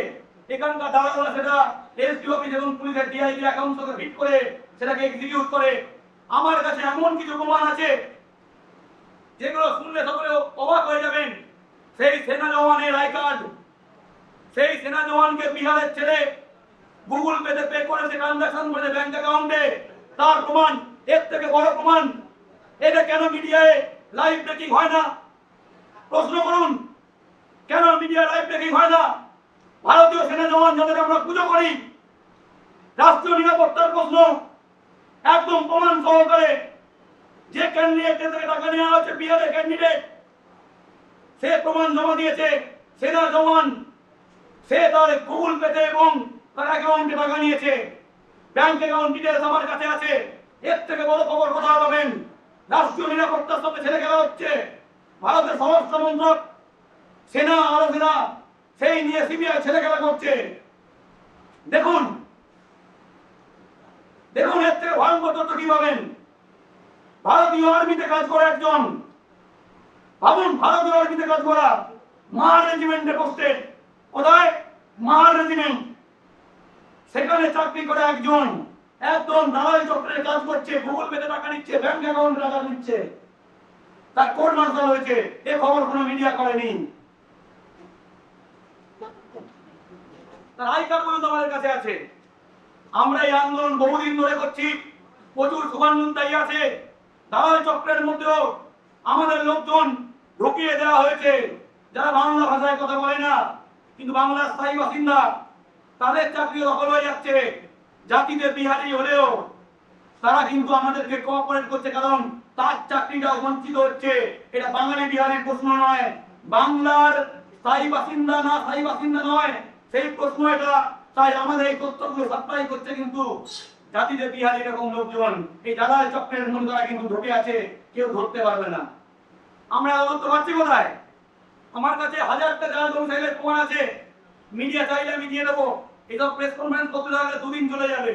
Speaker 3: এখানকার দালালরা সেটা এসপি অফিস এবং পুলিশের ডিআইবি অ্যাকাউন্টকে ফিট করে সেটাকে এক্সিকিউট করে। আমার কাছে এমন কিছু প্রমাণ আছে যেগুলো শুনলে সকলে অবাক হয়ে যাবেন। সেই সেনা জওয়ানের আই কার্ড, সেই সেনা জওয়ানকে বিহারের ছেলে গুগল পেতে পে করেছে, ট্রানজাকশন করেছে ব্যাংক অ্যাকাউন্টে, তার প্রমাণ। এর থেকে বড় প্রমাণ এটা কেন মিডিয়ায় লাইভ ব্রেকিং হয় না? প্রশ্ন করুন, কেন মিডিয়া লাইভ ব্রেকিং হয় না? ভারতীয় সেনা জওয়ান যাদের আমরা পুজো করি, রাষ্ট্রীয় নিরাপত্তার প্রশ্ন একদম প্রমাণ সহকারে যে ক্যান্ডিডেট থেকে টাকা নেওয়া হচ্ছে বিহারের ক্যান্ডিডেট, সে প্রমাণ জমা দিয়েছে। সেনা জওয়ান সে তার গুগল পেতে এবং তার অ্যাকাউন্টে টাকা নিয়েছে, ব্যাংক অ্যাকাউন্ট ডিটেলস আমার কাছে আছে। এর থেকে বড় খবর কোথাও পাবেন? রাষ্ট্রীয় নিরাপত্তার সাথে ছেড়ে খেলা হচ্ছে। ভারতের স্বরাষ্ট্র মন্ত্রক, সেনা আরো সেনা সেই নিয়ে সিবিআই ছেড়ে খেলা করছে। দেখুন দেখুন এর থেকে ভয়ঙ্কর তথ্য কি পাবেন? ভারতীয় আর্মিতে কাজ করে একজন, ভাবুন ভারতীয় আর্মিতে কাজ করা, মার রেজিমেন্টে পোস্টেড, কোথায়? মার রেজিমেন্ট, সেখানে চাকরি করে একজন একদম দালালি চক্রের কাজ করছে, গুগল পেতে টাকা নিচ্ছে, ব্যাংক অ্যাকাউন্টে টাকা নিচ্ছে, তার কোর্ট মার্শাল হয়েছে। এ খবর কোনো মিডিয়া করেনি। তার আই কার্ড পর্যন্ত আমাদের কাছে আছে। আমরা এই আন্দোলন বহুদিন ধরে করছি, প্রচুর শুভানুধ্যায়ী আছে। দালাল চক্রের মধ্যেও আমাদের লোকজন ঢুকিয়ে দেওয়া হয়েছে, যারা বাংলা ভাষায় কথা বলে না কিন্তু বাংলার স্থায়ী বাসিন্দা, তাদের চাকরি দখল হয়ে যাচ্ছে। জাতিতে বিহারি হলেও তারা কিন্তু আমাদেরকে কোঅপারেট করছে, কারণ তার চাকরিটা বঞ্চিত হচ্ছে। এটা বাঙালি বিহারির প্রশ্ন নয়, বাংলার স্থায়ী বাসিন্দা না স্থায়ী বাসিন্দা নয় সেই প্রশ্ন এটা। তাই আমাদের এই তথ্যগুলো সাপ্লাই করছে কিন্তু জাতিতে বিহারি এরকম লোকজন, এই দালাল চক্রের মধ্যে তারা কিন্তু ঢুকে আছে, কেউ ধরতে পারবে না। আমরা তথ্য পাচ্ছি কোথায়? আমার কাছে হাজারটা জাল ডোমিসাইলের প্রমাণ আছে। মিডিয়া চাইলে আমি দিয়ে দেবো। এইসব প্রেস কনফারেন্স করতে থাকলে দুদিন চলে যাবে।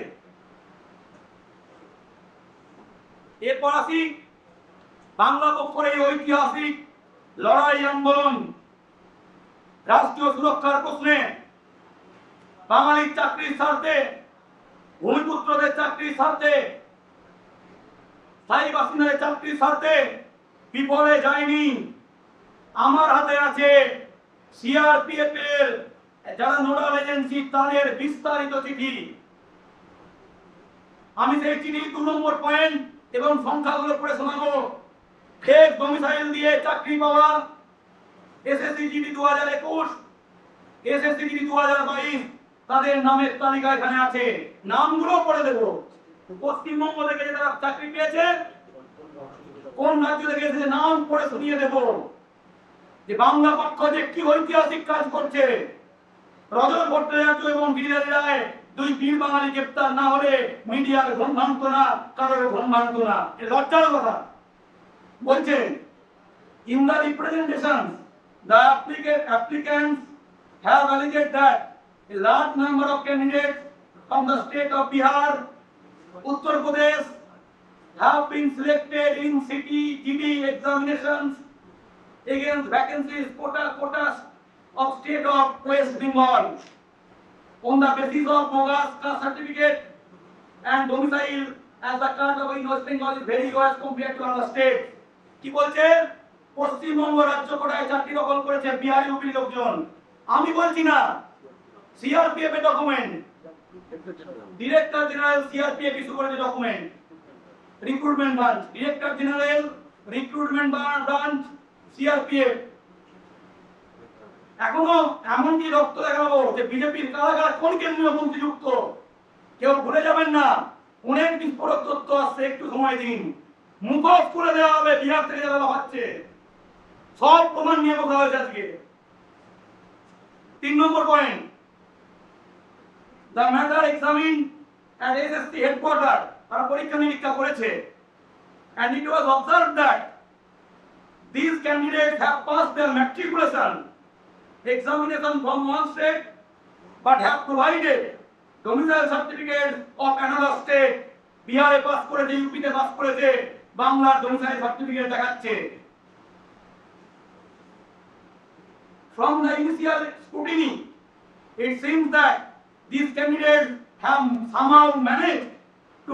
Speaker 3: এরপর আসি বাংলা পক্ষের এই ঐতিহাসিক লড়াই আন্দোলন, রাষ্ট্রীয় সুরক্ষার প্রশ্নে, বাঙালির চাকরির স্বার্থে, ভূমিপুত্রদের চাকরির স্বার্থে, স্থায়ী বাসিন্দাদের চাকরির স্বার্থে বিফলে যায়নি। আমার হাতে আছে সিআরপিএফ এর যারা নোডাল এজেন্সি তাদের বিস্তারিত চিঠি। আমি সেই চিঠি 2 নম্বর পয়েন্ট এবং সংখ্যাগুলো পড়ে শোনাবো। ফেক ডোমিসাইল দিয়ে চাকরি পাওয়া, এসএসসি জিডি 2021, এসএসসি জিডি 2022, তাদের নামের তালিকা এখানে আছে। নামগুলো পড়ে দেব। পশ্চিমবঙ্গ থেকে যারা চাকরি পেয়েছে, কোন রাজ্য থেকে এসেছে নাম পড়ে শুনিয়ে দেব, যে বাংলা পক্ষ যে কি ঐতিহাসিক কাজ করছে। রজত ভট্টাচার্য এবং গিরিধারী রায়, দুই বীর বাঙালি গ্রেপ্তার না হলে মিডিয়ার ঘুম ভাঙত না, কারোর ঘুম ভাঙত না। এ লজ্জার কথা। বলছে, in the representation the applicants have alleged that a large number of candidates from the state of Bihar, Uttar Pradesh have been selected in city GD examinations against vacancies quotas of state of West Bengal on the basis of bogus caste certificate and domicile, as the caste of West Bengal is very low as compared to other states. কি বলছে? পশ্চিমবঙ্গ রাজ্য কোটায় চাকরি দখল করেছে Bihari UP লোকজন। আমি বলছি না, সিআরপিএফ এর document, director general CRPF issue করেছে document, recruitment branch, director general recruitment branch CRPF. এখনো এমনকি রক্ত দেখাবো যে বিজেপির কারা কারা কোন কেন্দ্রীয় মন্ত্রী যুক্ত, কেউ ভুলে যাবেন না। অনেক বিস্ফোরক তথ্য আসছে, একটু সময় দিন, মুখোশ করে দেওয়া হবে বিহার থেকে যারা হচ্ছে। সব প্রমাণ নিয়ে কথা হয়েছে আজকে। 3 নম্বর point, the matter examined at SSC headquarters, তারা পরীক্ষা নিরীক্ষা করেছে, and it was observed that these candidates have passed their matriculation examination from one state but have provided domicile certificate of another state. বিহারে পাস করেছে, ইউপিতে pass করেছে, বাংলার domicile certificate দেখাচ্ছে। From the initial scrutiny, it seems that these candidates have somehow managed to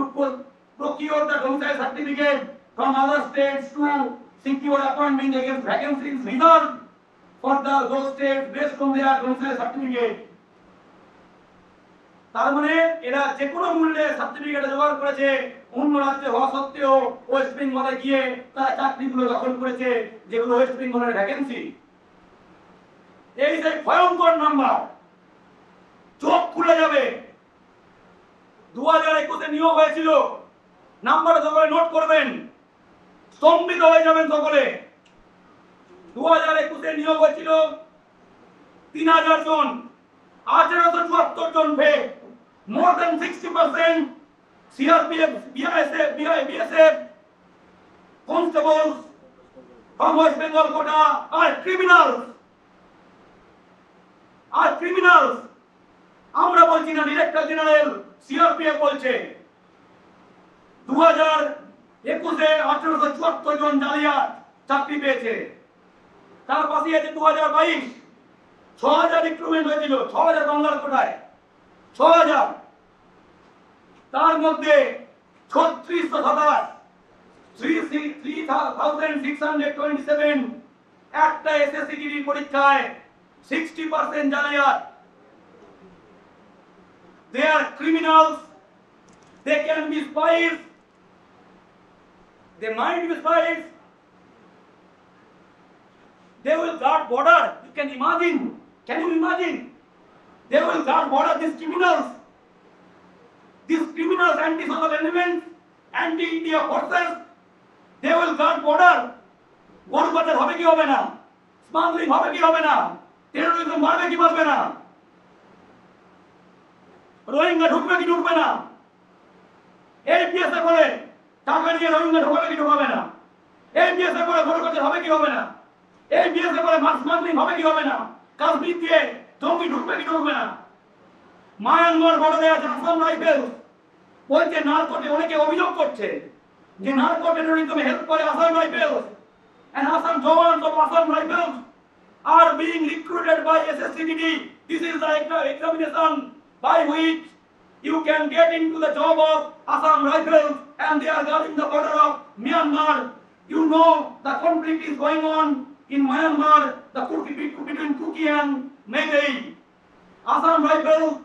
Speaker 3: procure the domicile certificate from other states to secure appointment against vacancies reserved for those states based on their domicile certificate. তার মানে এরা যে কোনো মূল্যে certificate জোগাড় করেছে, অন্য রাজ্যে হওয়া সত্ত্বেও ওয়েস্ট বেঙ্গলে গিয়ে তারা চাকরিগুলো দখল করেছে যেগুলো ওয়েস্ট বেঙ্গলের ভ্যাকেন্সি। এই যে ভয়ঙ্কর নাম্বার, চোখ খুলে যাবে। 2021-এ নিয়োগ হয়েছিল, নাম্বার সকলে নোট করবেন, স্তম্ভিত হয়ে যাবেন সকলে। 2021-এ নিয়োগ হয়েছিল 3000 জন, 1874 জন fake, more than 60% CRPF, BSF constables from West Bengal quota are criminals. আমরা বলছি না, ডিরেক্টর জেনারেল সিআরপিএফ বলছে। 2021-এ 1874 জন জালিয়াত চাকরি পেয়েছে। তার পাশে আছে 2022 6000 রিক্রুটমেন্ট হয়েছিল, 6000 বাংলার কোটায় 6000, তার মধ্যে 3627 একটা এসএসসি পরীক্ষায় 60% জালিয়াত। They are criminals. They can be spies. They might be spies. They will guard border. You can imagine. Can you imagine? They will guard border. These criminals, anti-social elements, anti-India forces. They will guard border. গরু পাচার হবে কি হবে না? Smuggling হবে কি হবে না? টেরোরিজম মারবে কি মারবে না? রোহিঙ্গা ঢুকবে কি ঢুকবে না? এই পিএসএ করে টাকা নিয়ে রোহিঙ্গা ঢোকাবে কি ঢোকাবে না? এই পিএসএ করে গরু পাচার হবে কি হবে না? এই পিএসএ করে মাছ স্মাগলিং হবে কি হবে না? কাশ্মীর দিয়ে জঙ্গি ঢুকবে কি ঢুকবে না? মায়ানমার বর্ডারে আছে আসাম রাইফেল, বলছে নারকোটে, অনেকে অভিযোগ করছে যে নারকো টেরোরিজমে হেল্প করে Assam rifle, and Assam jawans of Assam Rifles are being recruited by SSCDD. This is the examination by which you can get into the job of Assam Rifles, and they are guarding the border of Myanmar. You know the conflict is going on in Myanmar, the conflict between Kuki and Meitei. Assam Rifles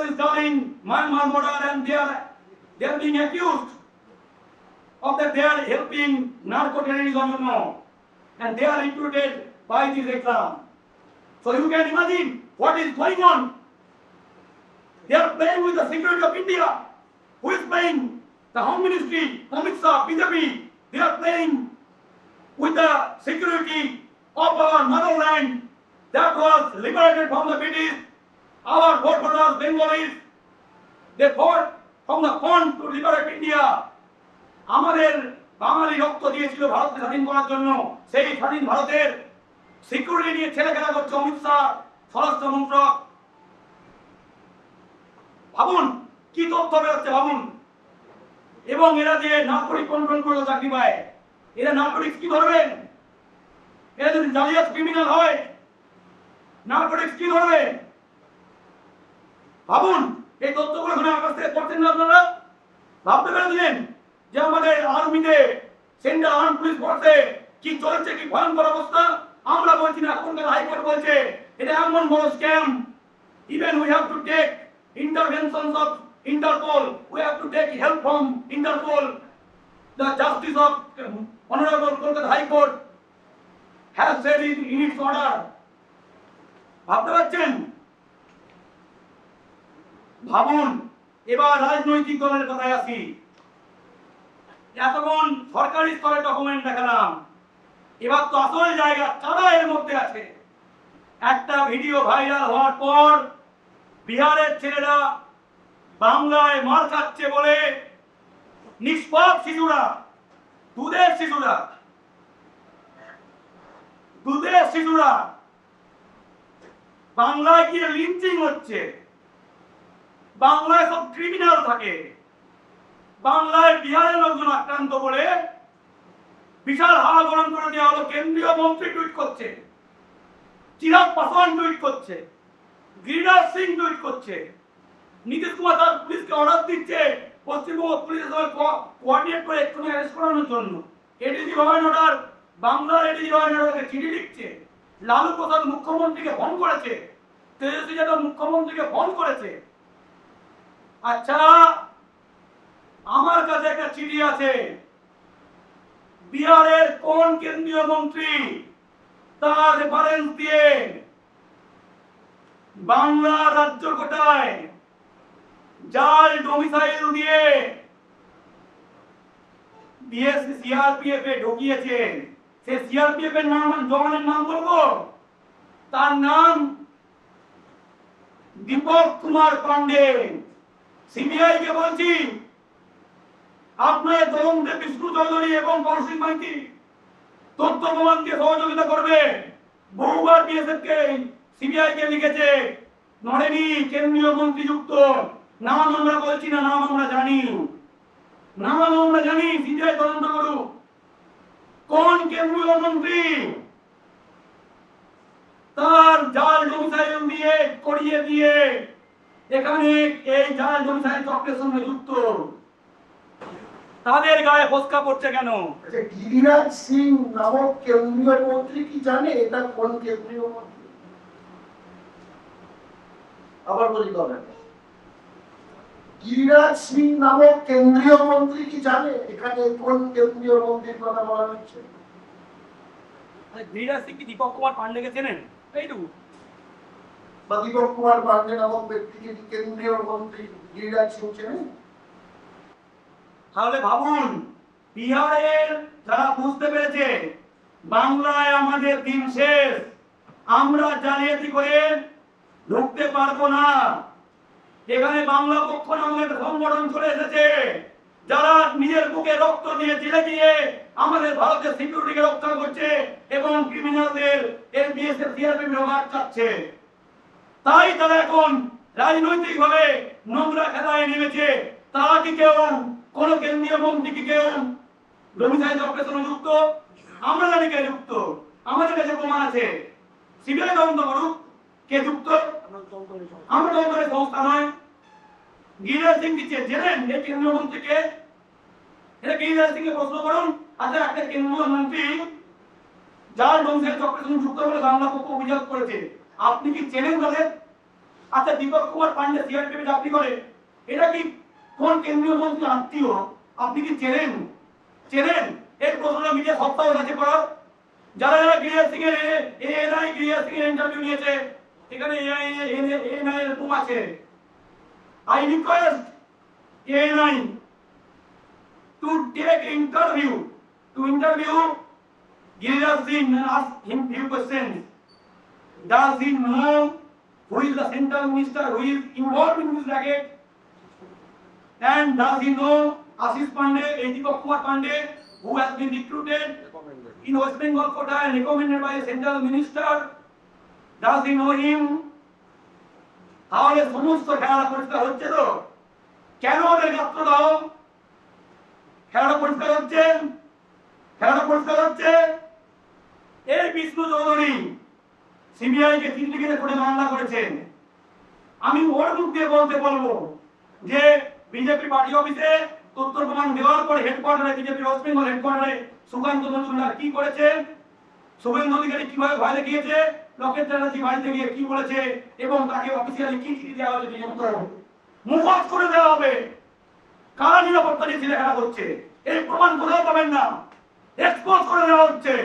Speaker 3: is guarding Myanmar border, and they are being accused of that they are helping narco-terrorism, you know, and they are recruited by this exam. So you can imagine what is going on. They are playing with the security of India. Who is playing? The Home Ministry, Amit Shah, BJP. They are playing with the security of our motherland that was liberated from the British. Our forefathers, Bengalis, they fought from the front to liberate India. আমাদের বাঙালি রক্ত দিয়েছিল ভারতকে স্বাধীন করার জন্য। সেই স্বাধীন ভারতের সিকিউরিটি নিয়ে ছেলেখেলা করছে অমিত শাহ, স্বরাষ্ট্র মন্ত্রক। ভাবুন কি তথ্য বেরোচ্ছে, ভাবুন। এবং এরা যে নাগরিক কন্ট্রোল করে চাকরি পায়, এরা নাগরিক কি ধরবেন? এরা যদি জালিয়াত ক্রিমিনাল হয়, নাগরিক কি ধরবে? ভাবুন, এই তথ্যগুলো এখানে আকাশ থেকে করছেন না আপনারা? ভাবতে পেরেছিলেন যে আমাদের আর্মিতে, সেন্ট্রাল আর্ম পুলিশ ফোর্সে কি চলছে, কি ভয়ঙ্কর অবস্থা? আমরা বলছি না, কলকাতা হাইকোর্ট বলছে এটা এমন বড় scam. Even we have to take interventions of Interpol, we have to take help from Interpol. The justice of honourable Kolkata high court has said in its order. ভাবতে পারছেন? ভাবুন। এবার রাজনৈতিক দলের কথায় আসি। এতক্ষণ সরকারি স্তরে ডকুমেন্ট দেখালাম, এবার তো আসল জায়গা কারা এর মধ্যে আছে। একটা ভিডিও ভাইরাল হওয়ার পর বিহারের ছেলেরা বাংলায় মার খাচ্ছে বলে নিষ্পাপ শিশুরা, দুধের শিশুরা বাংলায় গিয়ে লিঞ্চিং হচ্ছে। বাংলায় সব ক্রিমিনাল থাকে, বাংলায় বিহারের লোকজন আক্রান্ত বলে বিশাল হাওয়া গরম করে দেওয়া হলো। কেন্দ্রীয় মন্ত্রী টুইট করছে, চিরাগ পাসওয়ান টুইট করছে, গিরিরাজ সিং টুইট করছে, নীতিশ কুমার তার পুলিশকে অর্ডার দিচ্ছে পশ্চিমবঙ্গ পুলিশের সঙ্গে কোঅর্ডিনেট করে এক্ষুনি অ্যারেস্ট করানোর জন্য। এডিজি ল অ্যান্ড অর্ডার, বাংলার এডিজি ল অ্যান্ড অর্ডারকে চিঠি লিখছে। লালু প্রসাদ মুখ্যমন্ত্রীকে ফোন করেছে, তেজস্বী যাদব মুখ্যমন্ত্রীকে ফোন করেছে। আচ্ছা, আমার কাছে একটা চিঠি আছে, বিহারের কোন কেন্দ্রীয় মন্ত্রী তার রেফারেন্স দিয়ে বাংলা রাজ্য কোটায় জাল ডোমিসাইল দিয়ে বিএসপি সিআরপিএফ এ ঢুকিয়েছে। সে সিআরপিএফ এর নাম, জওয়ানের নাম বলবো, তার নাম দীপক কুমার পান্ডে। সিবিআই কে বলছি, আপনার তদন্তে বিষ্ণু চৌধুরী এবং কৌশিক মাইতি তথ্য প্রমাণ দিয়ে সহযোগিতা করবে। বহুবার বিএসএফ কে, সিবিআই কে লিখেছে, নড়েনি কেন্দ্রীয় মন্ত্রী যুক্ত। নাম আমরা বলছি না, নাম আমরা জানি, নাম আমরা জানি। সিবিআই তদন্ত করুক কোন কেন্দ্রীয় মন্ত্রী তার জাল ডোমিসাইল দিয়ে করিয়ে দিয়ে এখানে এই জাল ডোমিসাইল চক্রের সঙ্গে যুক্ত। তাদের গায়ে ফসকা পড়ছে কেন?
Speaker 1: আচ্ছা, গিরিরাজ সিং নামক কেন্দ্রীয় মন্ত্রী কি জানে এটা কোন কেন্দ্রীয় মন্ত্রী? আবার বলি কবেন, গিরিরাজ সিং নামক কেন্দ্রীয় মন্ত্রী কি জানে এখানে কোন কেন্দ্রীয় মন্ত্রীর কথা বলা হচ্ছে?
Speaker 3: গিরিরাজ সিং কি দীপক কুমার পান্ডেকে চেনেন? এইটুকু।
Speaker 1: বা দীপক কুমার পান্ডে নামক ব্যক্তিকে কি কেন্দ্রীয় মন্ত্রী গিরিরাজ সিং চেনেন?
Speaker 3: তাহলে ভাবুন, বিহারের যারা বুঝতে পেরেছে বাংলায় আমাদের দিন শেষ, আমরা জালিয়াতি করে ঢুকতে পারবো না, এখানে বাংলা পক্ষ নামে একটা সংগঠন চলে এসেছে যারা নিজের বুকে রক্ত দিয়ে জেলে গিয়ে আমাদের ভারতের সিকিউরিটিকে রক্ষা করছে এবং ক্রিমিনালদের বিএসএফ সিআরপি ব্যবহার চাচ্ছে। তাই তারা এখন রাজনৈতিক ভাবে নোংরা খেলায় নেমেছে। তারা কি কেউ, কোন কেন্দ্রীয় মন্ত্রী কি কেউ ডোমিসাইল অপারেশনে যুক্ত? আমরা জানি কে যুক্ত, আমাদের কাছে প্রমাণ আছে। সিবিআই তদন্ত করুক কে যুক্ত, আমরা তদন্তের সংস্থা নয়। গিরিরাজ সিং কি জেনেন এই কেন্দ্রীয় মন্ত্রীকে? এটা গিরিরাজ সিং কে প্রশ্ন করুন। আচ্ছা, একটা কেন্দ্রীয় মন্ত্রী যার ডোমিসাইল অপারেশনে যুক্ত বলে বাংলা পক্ষ অভিযোগ করেছে, আপনি কি চেনেন তাদের? আচ্ছা, দীপক কুমার পান্ডে সিআরপিএফ চাকরি করে, এটা কি কোন কেন্দ্রীয় মন্ত্রী আত্মীয়? আপনি কি চেনেন? চেনেন? এই প্রশ্নটা মিডিয়া সপ্তাহ কাছে করা। যারা যারা গিরিরাজ সিং এর এএনআই গিরিরাজ সিং এর ইন্টারভিউ নিয়েছে, এখানে এএনআই এর রুম আছে। I request ANI to take interview Giriraj Singh and ask him few questions. Does he know who is the central minister who is involved in this racket? And does he know Ashish Pandey, Deepak Kumar Pandey, who has been recruited in West Bengal quota and recommended by a central minister? Does he know him? তাহলে সমস্ত খেলা পরিষ্কার হচ্ছে তো? কেন ওদের গাত্র দাও? খেলাটা পরিষ্কার হচ্ছে, খেলাটা পরিষ্কার হচ্ছে। এই বিষ্ণু চৌধুরী সিবিআই কে সিন্ডিকেট করে মামলা করেছেন। আমি ওর মুখ দিয়ে বলবো যে বিজেপি পার্টি অফিসে তথ্য প্রমাণ দেওয়ার পর হেডকোয়ার্টারে, বিজেপি ওয়েস্ট বেঙ্গল হেডকোয়ার্টারে সুকান্ত মজুমদার কি করেছে, শুভেন্দু অধিকারী কিভাবে ভয় দেখিয়েছে, লকেট চ্যাটার্জি বাড়িতে গিয়ে কি বলেছে এবং তাকে অফিসিয়ালি কি চিঠি দেওয়া হয়েছে, মুখোশ করে দেওয়া হবে। কারা নিরাপত্তা দিয়ে ছেলে খেলা করছে, এই প্রমাণ কোথাও পাবেন না, এক্সপোজ করে দেওয়া হচ্ছে।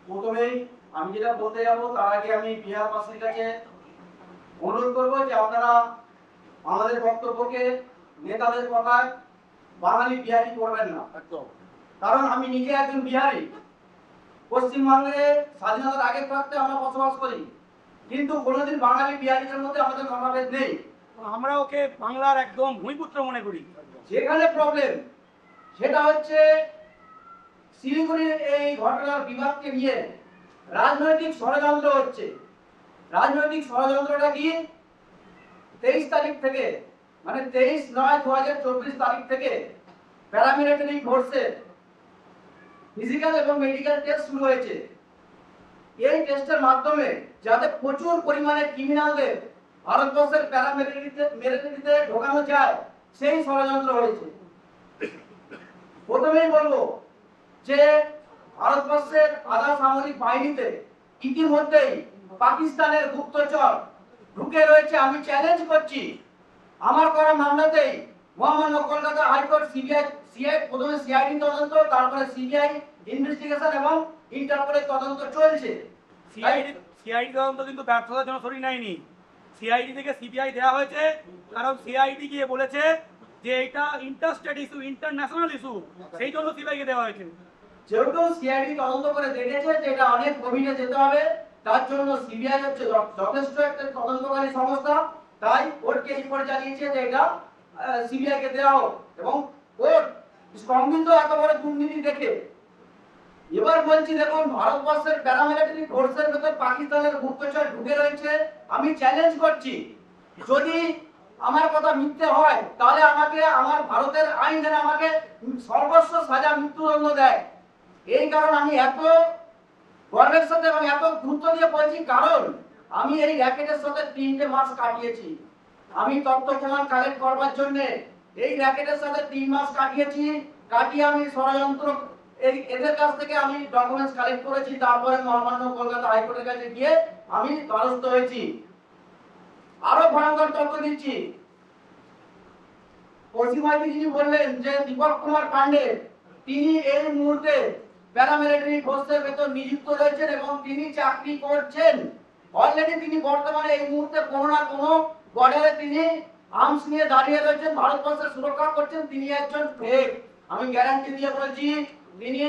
Speaker 2: প্রথমেই আমি যেটা বলতে যাবো তার আগে আমি বিহারবাসীর কাছে অনুরোধ করবো যে আপনারা আমাদের বক্তব্যকে নেতাদের কথায় বাঙালি বিহারি করবেন না। কারণ আমি নিজে একজন বিহারি, পশ্চিমবঙ্গে স্বাধীনতার আগে থাকতে আমরা বসবাস করি, কিন্তু কোনোদিন বাঙালি বিহারিদের মধ্যে আমাদের মতভেদ নেই।
Speaker 3: আমরা ওকে বাংলার একদম ভূমিপুত্র মনে করি।
Speaker 2: যেখানে প্রবলেম সেটা হচ্ছে শিলিগুড়ির এই ঘটনার বিভাগকে নিয়ে রাজনৈতিক ষড়যন্ত্র হচ্ছে। রাজনৈতিক ষড়যন্ত্রটা কি? 23 তারিখ থেকে, মানে 23/9/2024 তারিখ থেকে প্যারামিলিটারি ফোর্সের ফিজিক্যাল এবং মেডিকেল টেস্ট শুরু হয়েছে। এই টেস্টের মাধ্যমে যাতে প্রচুর পরিমাণে ক্রিমিনালদের ভারতবর্ষের প্যারামিলিটারিতে ঢোকানো যায় সেই ষড়যন্ত্র হয়েছে। প্রথমেই বলবো যে ভারতবর্ষের আধা সামরিক বাহিনীতে ইতিমধ্যেই পাকিস্তানের গুপ্তচর ঢুকে রয়েছে। আমি চ্যালেঞ্জ করছি, আমার করা মামলাতেই মহামান্য কলকাতা হাইকোর্ট সিবিআই প্রথমে সিআইডি তদন্ত, তারপরে সিবিআই ইনভেস্টিগেশন এবং ইন্টারপোলের তদন্ত চলছে।
Speaker 3: সিআইডি তদন্ত কিন্তু ব্যর্থতার জন্য সরি নেয়নি। সিআইডি থেকে সিবিআই দেওয়া হয়েছে, কারণ সিআইডি গিয়ে বলেছে যে এটা ইন্টারস্টেট ইস্যু, ইন্টারন্যাশনাল ইস্যু, সেই জন্য সিবিআই কে দেওয়া হয়েছে।
Speaker 2: যেহেতু সিআইডি তদন্ত করে দেখেছে যে এটা অনেক গভীরে যেতে হবে, তার জন্য সিবিআই হচ্ছে যথেষ্ট একটা তদন্তকারী সংস্থা, তাই কোর্টকে রিপোর্ট জানিয়েছে যে এটা সিবিআই কে দেওয়া হোক, এবং কোর্ট সংবিধিত এত বড় দুর্নীতি দেখে এবার বলছি, দেখুন ভারতবর্ষের প্যারামিলিটারি ফোর্সের ভেতর পাকিস্তানের গুপ্তচর ঢুকে রয়েছে। আমি চ্যালেঞ্জ করছি, যদি আমার কথা মিথ্যে হয় তাহলে আমাকে আমার ভারতের আইন যেন আমাকে সর্বোচ্চ সাজা মৃত্যুদণ্ড দেয়। এই কারণ আমি এত গর্বের সাথে এবং এত গুরুত্ব দিয়ে বলছি, কারণ আমি এই র্যাকেটের সাথে 3টে মাস কাটিয়েছি। আমি তথ্য প্রমাণ কালেক্ট করবার জন্য এই র্যাকেটের সাথে 3 মাস কাটিয়ে আমি ষড়যন্ত্র এদের কাছ থেকে আমি ডকুমেন্টস কালেক্ট করেছি। তারপরে মহামান্য কলকাতা হাইকোর্টের কাছে গিয়ে আমি দ্বারস্থ হয়েছি। আরো ভয়ঙ্কর তথ্য দিচ্ছি, পশ্চিমবঙ্গে যিনি বললেন যে দীপক কুমার পান্ডে, তিনি এই মুহূর্তে প্যারামিলিটারি ফোর্সের ভেতর নিযুক্ত রয়েছেন এবং তিনি চাকরি করছেন। অলরেডি তিনি বর্তমানে এই মুহূর্তে কোনো না কোনো বর্ডারে তিনি আর্মস নিয়ে দাঁড়িয়ে রয়েছেন, ভারতবর্ষের সুরক্ষা করছেন। তিনি একজন ফেক, আমি গ্যারান্টি দিয়ে বলছি, তিনি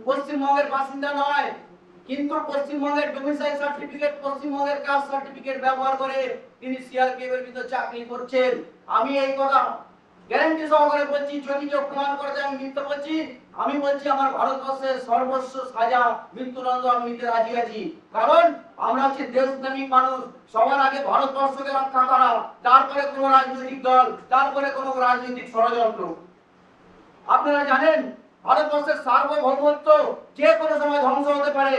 Speaker 2: পশ্চিমবঙ্গের বাসিন্দা নয়, কিন্তু পশ্চিমবঙ্গের ডোমিসাইল সার্টিফিকেট, পশ্চিমবঙ্গের কাস্ট সার্টিফিকেট ব্যবহার করে তিনি সিআরপিএফ এর ভিতর চাকরি করছেন। আমি এই কথা গ্যারান্টি সহকারে বলছি, যদি কেউ প্রমাণ করে যে আমি মিথ্যা বলছি, আমি বলছি আমার ভারতবর্ষের সর্বোচ্চ সাজা মৃত্যুদণ্ড আমি নিতে রাজি আছি। কারণ আমরা হচ্ছে দেশপ্রেমিক মানুষ, সবার আগে ভারতবর্ষকে রক্ষা করা, তারপরে কোনো রাজনৈতিক দল, তারপরে কোনো রাজনৈতিক ষড়যন্ত্র। আপনারা জানেন ভারতবর্ষের সার্বভৌমত্ব যে কোনো সময় ধ্বংস হতে পারে।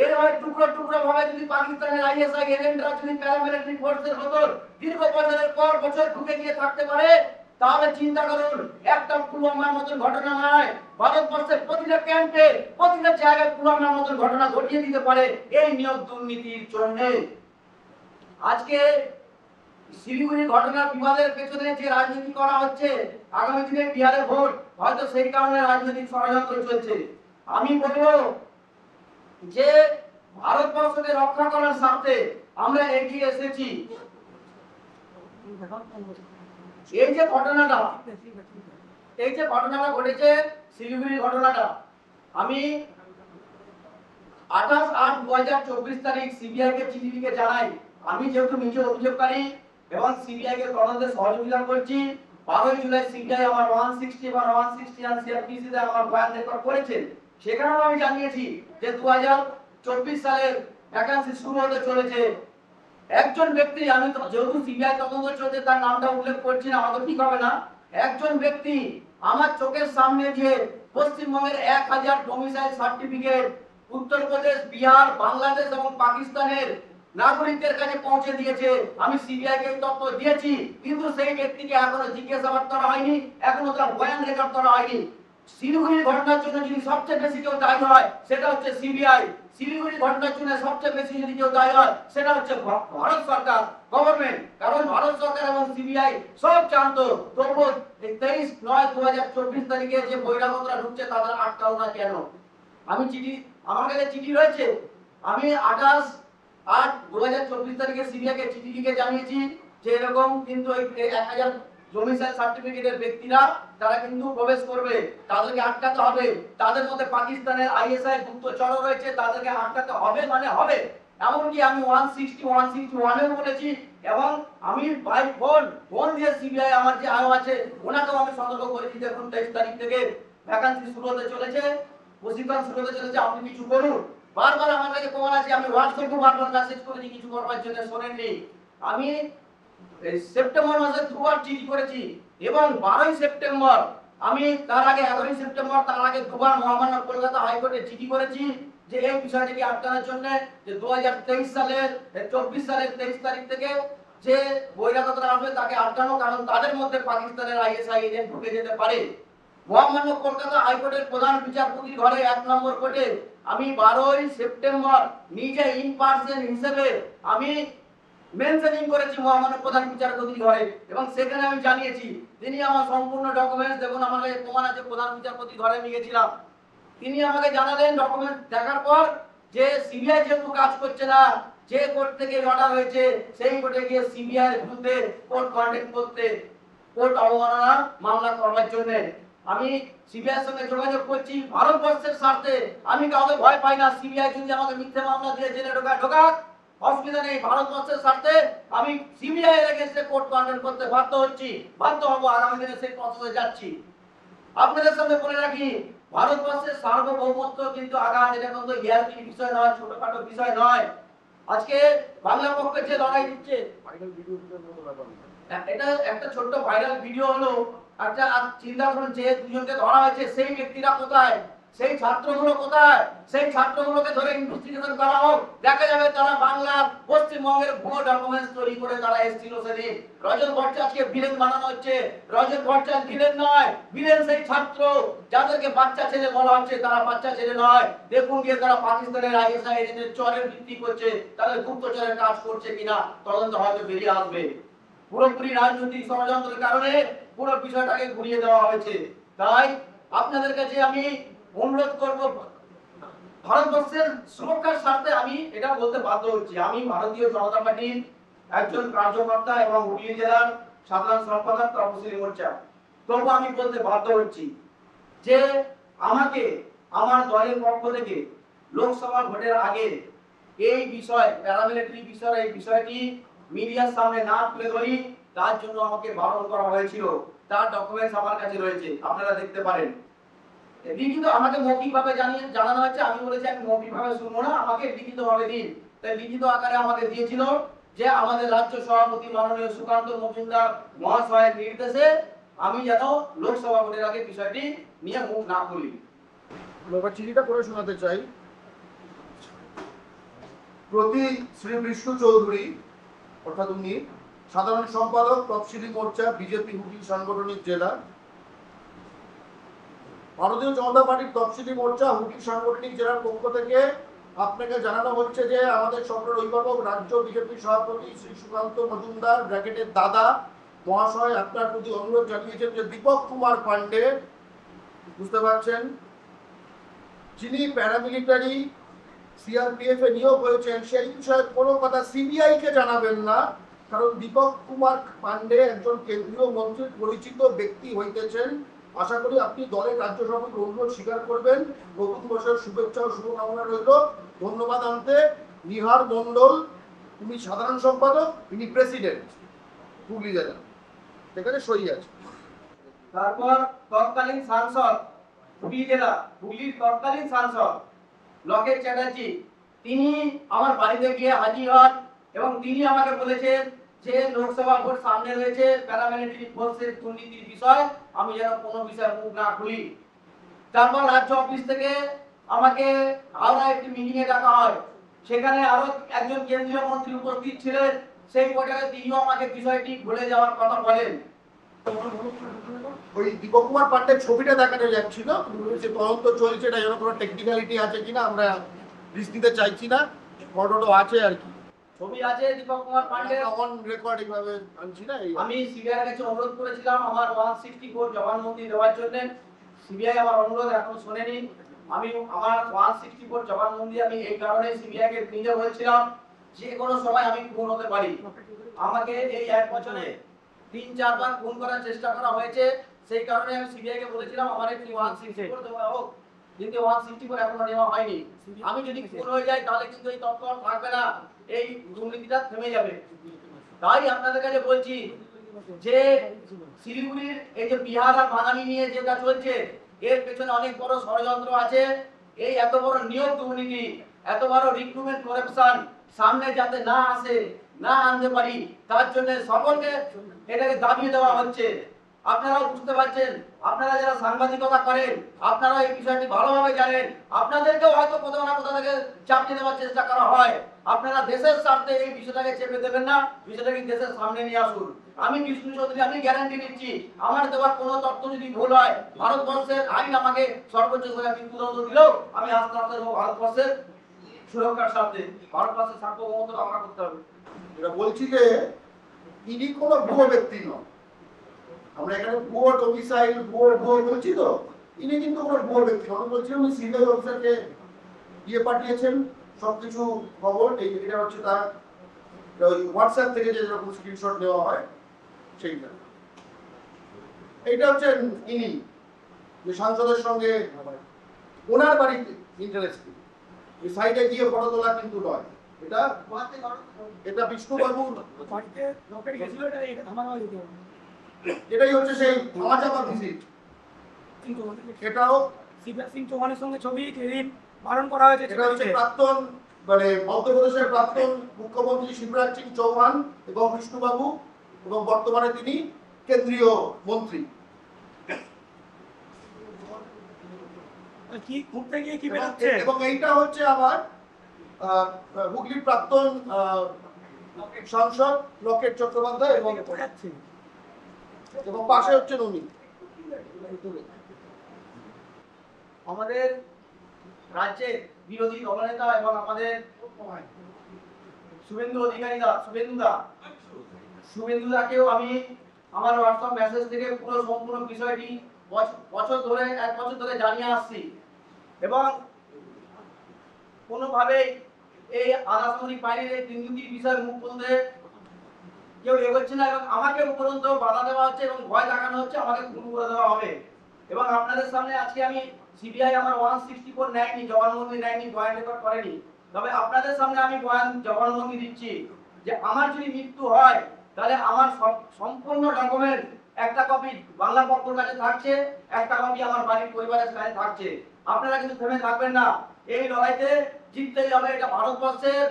Speaker 2: এরভাবে টুকরো টুকরো ভাবে যদি পাকিস্তানের আইএসআই এজেন্টরা যদি প্যারামিলিটারি ফোর্সের ভেতর দীর্ঘ বছরের পর বছর ঢুকে গিয়ে থাকতে পারে, তাহলে চিন্তা করুন, একটা পুলওয়ামার মতন ঘটনা নয়, ভারতবর্ষের প্রতিটা ক্যাম্পে প্রতিটা জায়গায় পুলওয়ামার মতন ঘটনা ঘটিয়ে দিতে পারে এই নিয়োগ দুর্নীতির জন্য। আজকে শিলিগুড়ি ঘটনার বিবাদের পেছনে যে রাজনীতি করা হচ্ছে, আগামী দিনে বিহারে ভোট, হয়তো সেই কারণে রাজনৈতিক ষড়যন্ত্র চলছে। আমি বলবো যে ভারতবর্ষকে রক্ষা করার স্বার্থে আমরা এগিয়ে এসেছি। এই যে ঘটনাটা ঘটেছে, শিলিগুড়ি ঘটনাটা, আমি 28/8/2024 তারিখ সিবিআই কে চিঠি লিখে জানাই, আমি যেহেতু নিজে অভিযোগকারী এবং সিবিআই কে তদন্তে সহযোগিতা করছি। 12 জুলাই সিবিআই আমার 160 বা 161 সিআরপিসি তে আমার বয়ান রেকর্ড করেছেন। সেখানেও আমি জানিয়েছি যে 2024 সালের ভ্যাকেন্সি শুরু হতে চলেছে। একজন ব্যক্তি, আমি যেহেতু সিবিআই তদন্ত চলছে তার নামটা উল্লেখ করছি না, আমাদের ঠিক হবে না, একজন ব্যক্তি আমার চোখের সামনে যে পশ্চিমবঙ্গের 1000 ডোমিসাইল সার্টিফিকেট উত্তরপ্রদেশ, বিহার, বাংলাদেশ এবং পাকিস্তানের নাগরিকদের কাছে পৌঁছে দিয়েছে, আমি সিবিআই কে তথ্য দিয়েছি, কিন্তু সেই ব্যক্তিকে এখনো জিজ্ঞাসাবাদ করা হয়নি, এখনো তার বয়ান রেকর্ড করা হয়নি। শিলিগুড়ির ঘটনার জন্য যদি সবচেয়ে বেশি কেউ দায়ী হয় সেটা হচ্ছে সিবিআই। শিলিগুড়ির ঘটনার জন্য সবচেয়ে বেশি যদি কেউ দায়ী হয় সেটা হচ্ছে ভারত সরকার, গভর্নমেন্ট। কারণ ভারত সরকার এবং সিবিআই সব জানতো, তবুও 23/9/2024 তারিখে যে বহিরাগতরা ঢুকছে তাদের আটকালো না কেন? আমি আমার কাছে চিঠি রয়েছে, আমি 28/8/2024 তারিখে সিবিআই কে চিঠি লিখে জানিয়েছি যে এরকম কিন্তু 1000 ডোমিসাইল সার্টিফিকেটের ব্যক্তিরা তারা কিন্তু প্রবেশ করবে, তাদেরকে আটকাতে হবে। তাদের মধ্যে পাকিস্তানের আইএসআই গুপ্তচর রয়েছে, তাদেরকে আটকাতে হবে মানে হবে। এমনকি আমি 161 এও বলেছি, এবং আমি বাই ফোন দিয়ে সিবিআই আমার যে আয়ো আছে ওনাকেও আমি সতর্ক করেছি, দেখুন 23 তারিখ থেকে ভ্যাকেন্সি শুরু হতে চলেছে, প্রশিক্ষণ শুরু হতে চলেছে, আপনি কিছু করুন। বারবার আমার কাছে প্রমাণ আছে, আমি হোয়াটসঅ্যাপে বারবার মেসেজ করেছি, কিছু করবার জন্য শোনেননি। আমি সেপ্টেম্বর মাসে দুবার চিঠি করেছি এবং 12 সেপ্টেম্বর, আমি তার আগে 11 সেপ্টেম্বর, তার আগে দুবার মহামান্য কলকাতা হাইকোর্টে চিঠি করেছি যে এই বিষয়টিকে আটকানোর জন্য যে 2023 সালের 24 সালের 23 তারিখ থেকে যে বহিরাগতরা আসবে তাকে আটকানো, কারণ তাদের মধ্যে পাকিস্তানের আইএসআই এজেন্ট ঢুকে যেতে পারে। মহামান্য কলকাতা হাইকোর্টের প্রধান বিচারপতির ঘরে 1 নম্বর কোর্টে আমি 12ই সেপ্টেম্বর নিজে ইন পার্সন হিসেবে আমি মেনশনিং করেছি মহামান্য প্রধান বিচারপতির ঘরে, এবং সেখানে আমি জানিয়েছি তিনি আমার সম্পূর্ণ ডকুমেন্টস দেখুন, আমাকে প্রমাণ আছে, প্রধান বিচারপতির ঘরে নিয়ে গেছিলাম। তিনি আমাকে জানালেন ডকুমেন্ট দেখার পর যে সিবিআই যেহেতু কাজ করছে না, যে কোর্ট থেকে অর্ডার হয়েছে সেই কোর্টে গিয়ে সিবিআই এর বিরুদ্ধে কোর্ট কন্টেম্প করতে, কোর্ট অবমাননা মামলা করার জন্য আমি সিবিআই এর সঙ্গে যোগাযোগ করছি ভারতবর্ষের স্বার্থে। আমি কাউকে ভয় পাই না, সিবিআই যদি আমাকে মিথ্যে মামলা দিয়ে জেলে ঢোকাক অসুবিধা নেই, ভারতবর্ষের স্বার্থে আমি সিবিআই এর এগেইনস্টে কোর্ট কন্টেম্প করতে বাধ্য হব, আগামী দিনে সেই প্রসেসে যাচ্ছি। আপনাদের সামনে বলে রাখি, ভারতবর্ষের সার্বভৌমত্ব কিন্তু আগাম, এটা কিন্তু ইয়ার্কি বিষয় নয়, ছোটখাটো বিষয় নয়। আজকে বাংলা পক্ষে যে লড়াই দিচ্ছে, এটা একটা ছোট্ট ভাইরাল ভিডিও হলো, একটা চিন্তা করুন যে দুজনকে ধরা হয়েছে সেই ব্যক্তিরা কোথায়, সেই ছাত্রগুলো কোথায়, সেই ছাত্রগুলোকে ধরে ইনভেস্টিগেশন করা হোক, দেখা যাবে তারা বাংলার পশ্চিমবঙ্গের ভুয়ো ডকুমেন্টস তৈরি করে তারা এসেছিল সেদিন। রজত ভট্টাচার্যকে ভিলেন বানানো হচ্ছে, রজত ভট্টাচার্য ভিলেন নয়, ভিলেন সেই ছাত্র যাদেরকে বাচ্চা ছেলে বলা হচ্ছে, তারা বাচ্চা ছেলে নয়। দেখুন গিয়ে তারা পাকিস্তানের আইএসআই এজেন্টের চরের ভিত্তি করছে, তাদের গুপ্তচরের কাজ করছে কিনা তদন্ত হয়তো বেরিয়ে আসবে। পুরোপুরি রাজনৈতিক ষড়যন্ত্রের কারণে পুরো বিষয়টাকে ঘুরিয়ে দেওয়া হয়েছে। তাই আপনাদের কাছে আমি অনুরোধ করব, ভারতবর্ষের সুরক্ষার স্বার্থে আমি এটা বলতে বাধ্য হচ্ছি, আমি ভারতীয় জনতা পার্টির একজন কার্যকর্তা এবং হুগলি জেলার সাধারণ সম্পাদক তপশিলি মোর্চা, তবু আমি বলতে বাধ্য হচ্ছি যে আমাকে আমার দলের পক্ষ থেকে লোকসভা ভোটের আগে এই বিষয়, প্যারামিলিটারি বিষয়, এই বিষয়টি মিডিয়ার সামনে না তুলে ধরি, তার জন্য আমাকে বারণ করা হয়েছিল। তার ডকুমেন্টস আমার কাছে রয়েছে, আপনারা দেখতে পারেন। লিখিত আমাকে মৌখিকভাবে জানানো হয়েছে, আমি বলেছি আমি মৌখিকভাবে শুনবো না, আমাকে লিখিতভাবে দিন। তাই লিখিত আকারে আমাকে দিয়েছিল যে আমাদের রাজ্য সভাপতি মাননীয় সুকান্ত মজুমদার মহাশয়ের নির্দেশে আমি যেন লোকসভা ভোটের আগে বিষয়টি নিয়ে মুখ না খুলি।
Speaker 1: চিঠিটা করে শোনাতে চাই। প্রতি শ্রী বিষ্ণু চৌধুরী, অর্থাৎ উনি সাধারণ সম্পাদক তফসিলি মোর্চা বিজেপি হুগলি সাংগঠনিক জেলা, ভারতীয় জনতা পার্টির তফসিলি মোর্চা হুগলি সাংগঠনিক জেলার পক্ষ থেকে আপনাকে জানানো হচ্ছে যে আমাদের সকলের অভিভাবক রাজ্য বিজেপি সভাপতি শ্রী সুকান্ত মজুমদার ব্র্যাকেটের দাদা মহাশয় আপনার প্রতি অনুরোধ জানিয়েছেন যে দীপক কুমার পান্ডে, বুঝতে পারছেন, যিনি প্যারামিলিটারি সিআরপিএফ এ নিয়োগ হয়েছেন, সেই বিষয়ে কোনো কথা সিবিআই কে জানাবেন না, কারণ দীপক কুমার পান্ডে একজন কেন্দ্রীয় মন্ত্রীর পরিচিত ব্যক্তি হইতেছেন। আশা করি আপনি দলের রাজ্য সভাপতির অনুরোধ স্বীকার করবেন। নতুন বছরের শুভেচ্ছা ও শুভকামনা রইল। ধন্যবাদ। আনতে নিহার মন্ডল, উনি সাধারণ সম্পাদক, ইনি প্রেসিডেন্ট হুগলি জেলা, সেখানে সই আছে।
Speaker 2: তারপর তৎকালীন সাংসদ হুগলি জেলা, হুগলির তৎকালীন সাংসদ লকেট চ্যাটার্জি, তিনি আমার বাড়িতে গিয়ে হাজির হন এবং তিনি আমাকে বলেছেন যে লোকসভা ভোট সামনে রয়েছে, প্যারামিলিটারি ফোর্সের দুর্নীতির বিষয় আমি যেন কোনো বিষয়ে মুখ না খুলি। তারপর রাজ্য অফিস থেকে আমাকে হাওড়া একটি মিটিং এ ডাকা হয়, সেখানে আরো একজন কেন্দ্রীয় মন্ত্রী উপস্থিত ছিলেন, সেই বৈঠকে তিনিও আমাকে বিষয়টি ভুলে যাওয়ার কথা বলেন।
Speaker 1: ওই দীপক কুমার পান্ডের ছবিটা দেখানো যাচ্ছিল, যে তদন্ত চলছে, এটা যেন কোনো টেকনিক্যালিটি আছে কিনা আমরা রিস্ক নিতে চাইছি না, ফটোটো আছে আর কি,
Speaker 2: ছবি আছে দীপক কুমার পান্ডে,
Speaker 1: অন রেকর্ড এইভাবে আনছি না।
Speaker 2: আমি সিবিআই এর কাছে অনুরোধ করেছিলাম আমার 164 জবানবন্দি দেওয়ার জন্য, সিবিআই আমার অনুরোধ এখন শুনেনি। আমি আমার 164 জবানবন্দি আমি এই কারণে সিবিআই কে নিজে বলছিলাম যে কোনো সময় আমি খুন হতে পারি। আমাকে এই এক বছরে 3-4 বার খুন করার চেষ্টা করা হয়েছে, সেই কারণে আমি সিবিআই কে বলেছিলাম আমার একটি 164 দেওয়া হোক, কিন্তু 164 এখনো নেওয়া হয়নি। আমি যদি খুন হয়ে যাই তাহলে কিন্তু এই তথ্য থাকবে না, এই দুর্নীতিটা থেমে যাবে। তাই আপনাদের কাছে বলছি যে শিলিগুড়ির এই যে বিহার আর বাঙালি নিয়ে যেটা চলছে, এর পেছনে অনেক বড় ষড়যন্ত্র আছে। এই এত বড় নিয়োগ দুর্নীতি, এত বড় রিক্রুটমেন্ট করাপশন সামনে যাতে না আসে, না আনতে পারি, তার জন্য সকলকে এটাকে দাবিয়ে দেওয়া হচ্ছে। আপনারাও বুঝতে পারছেন, আপনারা যারা সাংবাদিকতা করেন আপনারা এই বিষয়টি ভালোভাবে জানেন, আপনাদেরকেও হয়তো কোথাও না কোথাও থেকে চাপ দেওয়ার চেষ্টা করা হয়। আপনারা দেশের স্বার্থে এই বিষয়টাকে চেপে দেবেন না, বিষয়টাকে দেশের সামনে নিয়ে আসুন। আমি বিষ্ণু চৌধুরী, আমি গ্যারান্টি দিচ্ছি আমার দেওয়ার কোনো তথ্য যদি ভুল হয়, ভারতবর্ষের আইন আমাকে সর্বোচ্চ মৃত্যুদণ্ড দিলেও আমি আস্তে আস্তে ভারতবর্ষের সুরক্ষার স্বার্থে ভারতবর্ষের সার্বভৌমত্ব রক্ষা করতে হবে।
Speaker 1: যেটা বলছি যে ইনি কোনো ভুয়ো ব্যক্তি নন। আমরা এখানে ভুয়ো ডোমিসাইল ভুয়ো বলছি তো, ইনি কিন্তু কোনো ভুয়ো ব্যক্তি নন। বলছি উনি সিবিআই অফিসারকে পাঠিয়েছেন সবকিছু খবর। এটা হচ্ছে তার ওই হোয়াটসঅ্যাপ থেকে যে যেরকম স্ক্রিনশট নেওয়া হয় সেইটা। এইটা হচ্ছে ইনি যে সাংসদের সঙ্গে ওনার বাড়িতে ইন্টারেস্টিং এই সাইডে গিয়ে ফটো তোলা কিন্তু নয়। এটা বিষ্ণুবাবুর এটাই হচ্ছে সেই ধামাচাপা ভিজিট। এটাও
Speaker 3: শিবরাজ সিং চৌহানের সঙ্গে ছবি যেদিন বারণ করা হয়েছে,
Speaker 1: এটা হচ্ছে প্রাক্তন মানে মধ্যপ্রদেশের প্রাক্তন মুখ্যমন্ত্রী শিবরাজ সিং চৌহান এবং বিষ্ণুবাবু, এবং বর্তমানে তিনি কেন্দ্রীয় মন্ত্রী।
Speaker 3: কি ঘুরতে গিয়ে কি বেরোচ্ছে।
Speaker 1: এবং এইটা হচ্ছে আমার হুগলির প্রাক্তন সাংসদ লকেট চট্টোপাধ্যায় এবং পাশে হচ্ছে ননী।
Speaker 2: আমাদের রাজ্যের বিরোধী দলনেতা এবং আমাদের শুভেন্দুদাকেও আমি আমার হোয়াটসঅ্যাপ মেসেজ থেকে পুরো সম্পূর্ণ বিষয়টি এক বছর ধরে জানিয়ে আসছি, এবং কোনোভাবেই এই আদাসমিক বাইরের এই তিনটি বিষয় মুখ খুলতে কেউ এগোচ্ছে না, এবং আমাকে উপরন্ত বাধা দেওয়া হচ্ছে এবং ভয় দেখানো হচ্ছে আমাকে খুন করে দেওয়া হবে। এবং আপনাদের সামনে আজকে আমি সিবিআই আমার 164 নেয়নি, জবানবন্দি নেয়নি, বয়ান রেকর্ড করেনি, তবে আপনাদের সামনে আমি জবানবন্দি দিচ্ছি যে আমার যদি মৃত্যু হয় তাহলে আমার সম্পূর্ণ ডকুমেন্ট একটা কপি বাংলা পক্ষের কাছে থাকছে, একটা কপি আমার বাড়ির পরিবারের কাছে থাকছে। আপনারা কিন্তু থেমে থাকবেন না, এই লড়াইতে জিততেই হবে। এটা ভারতবর্ষের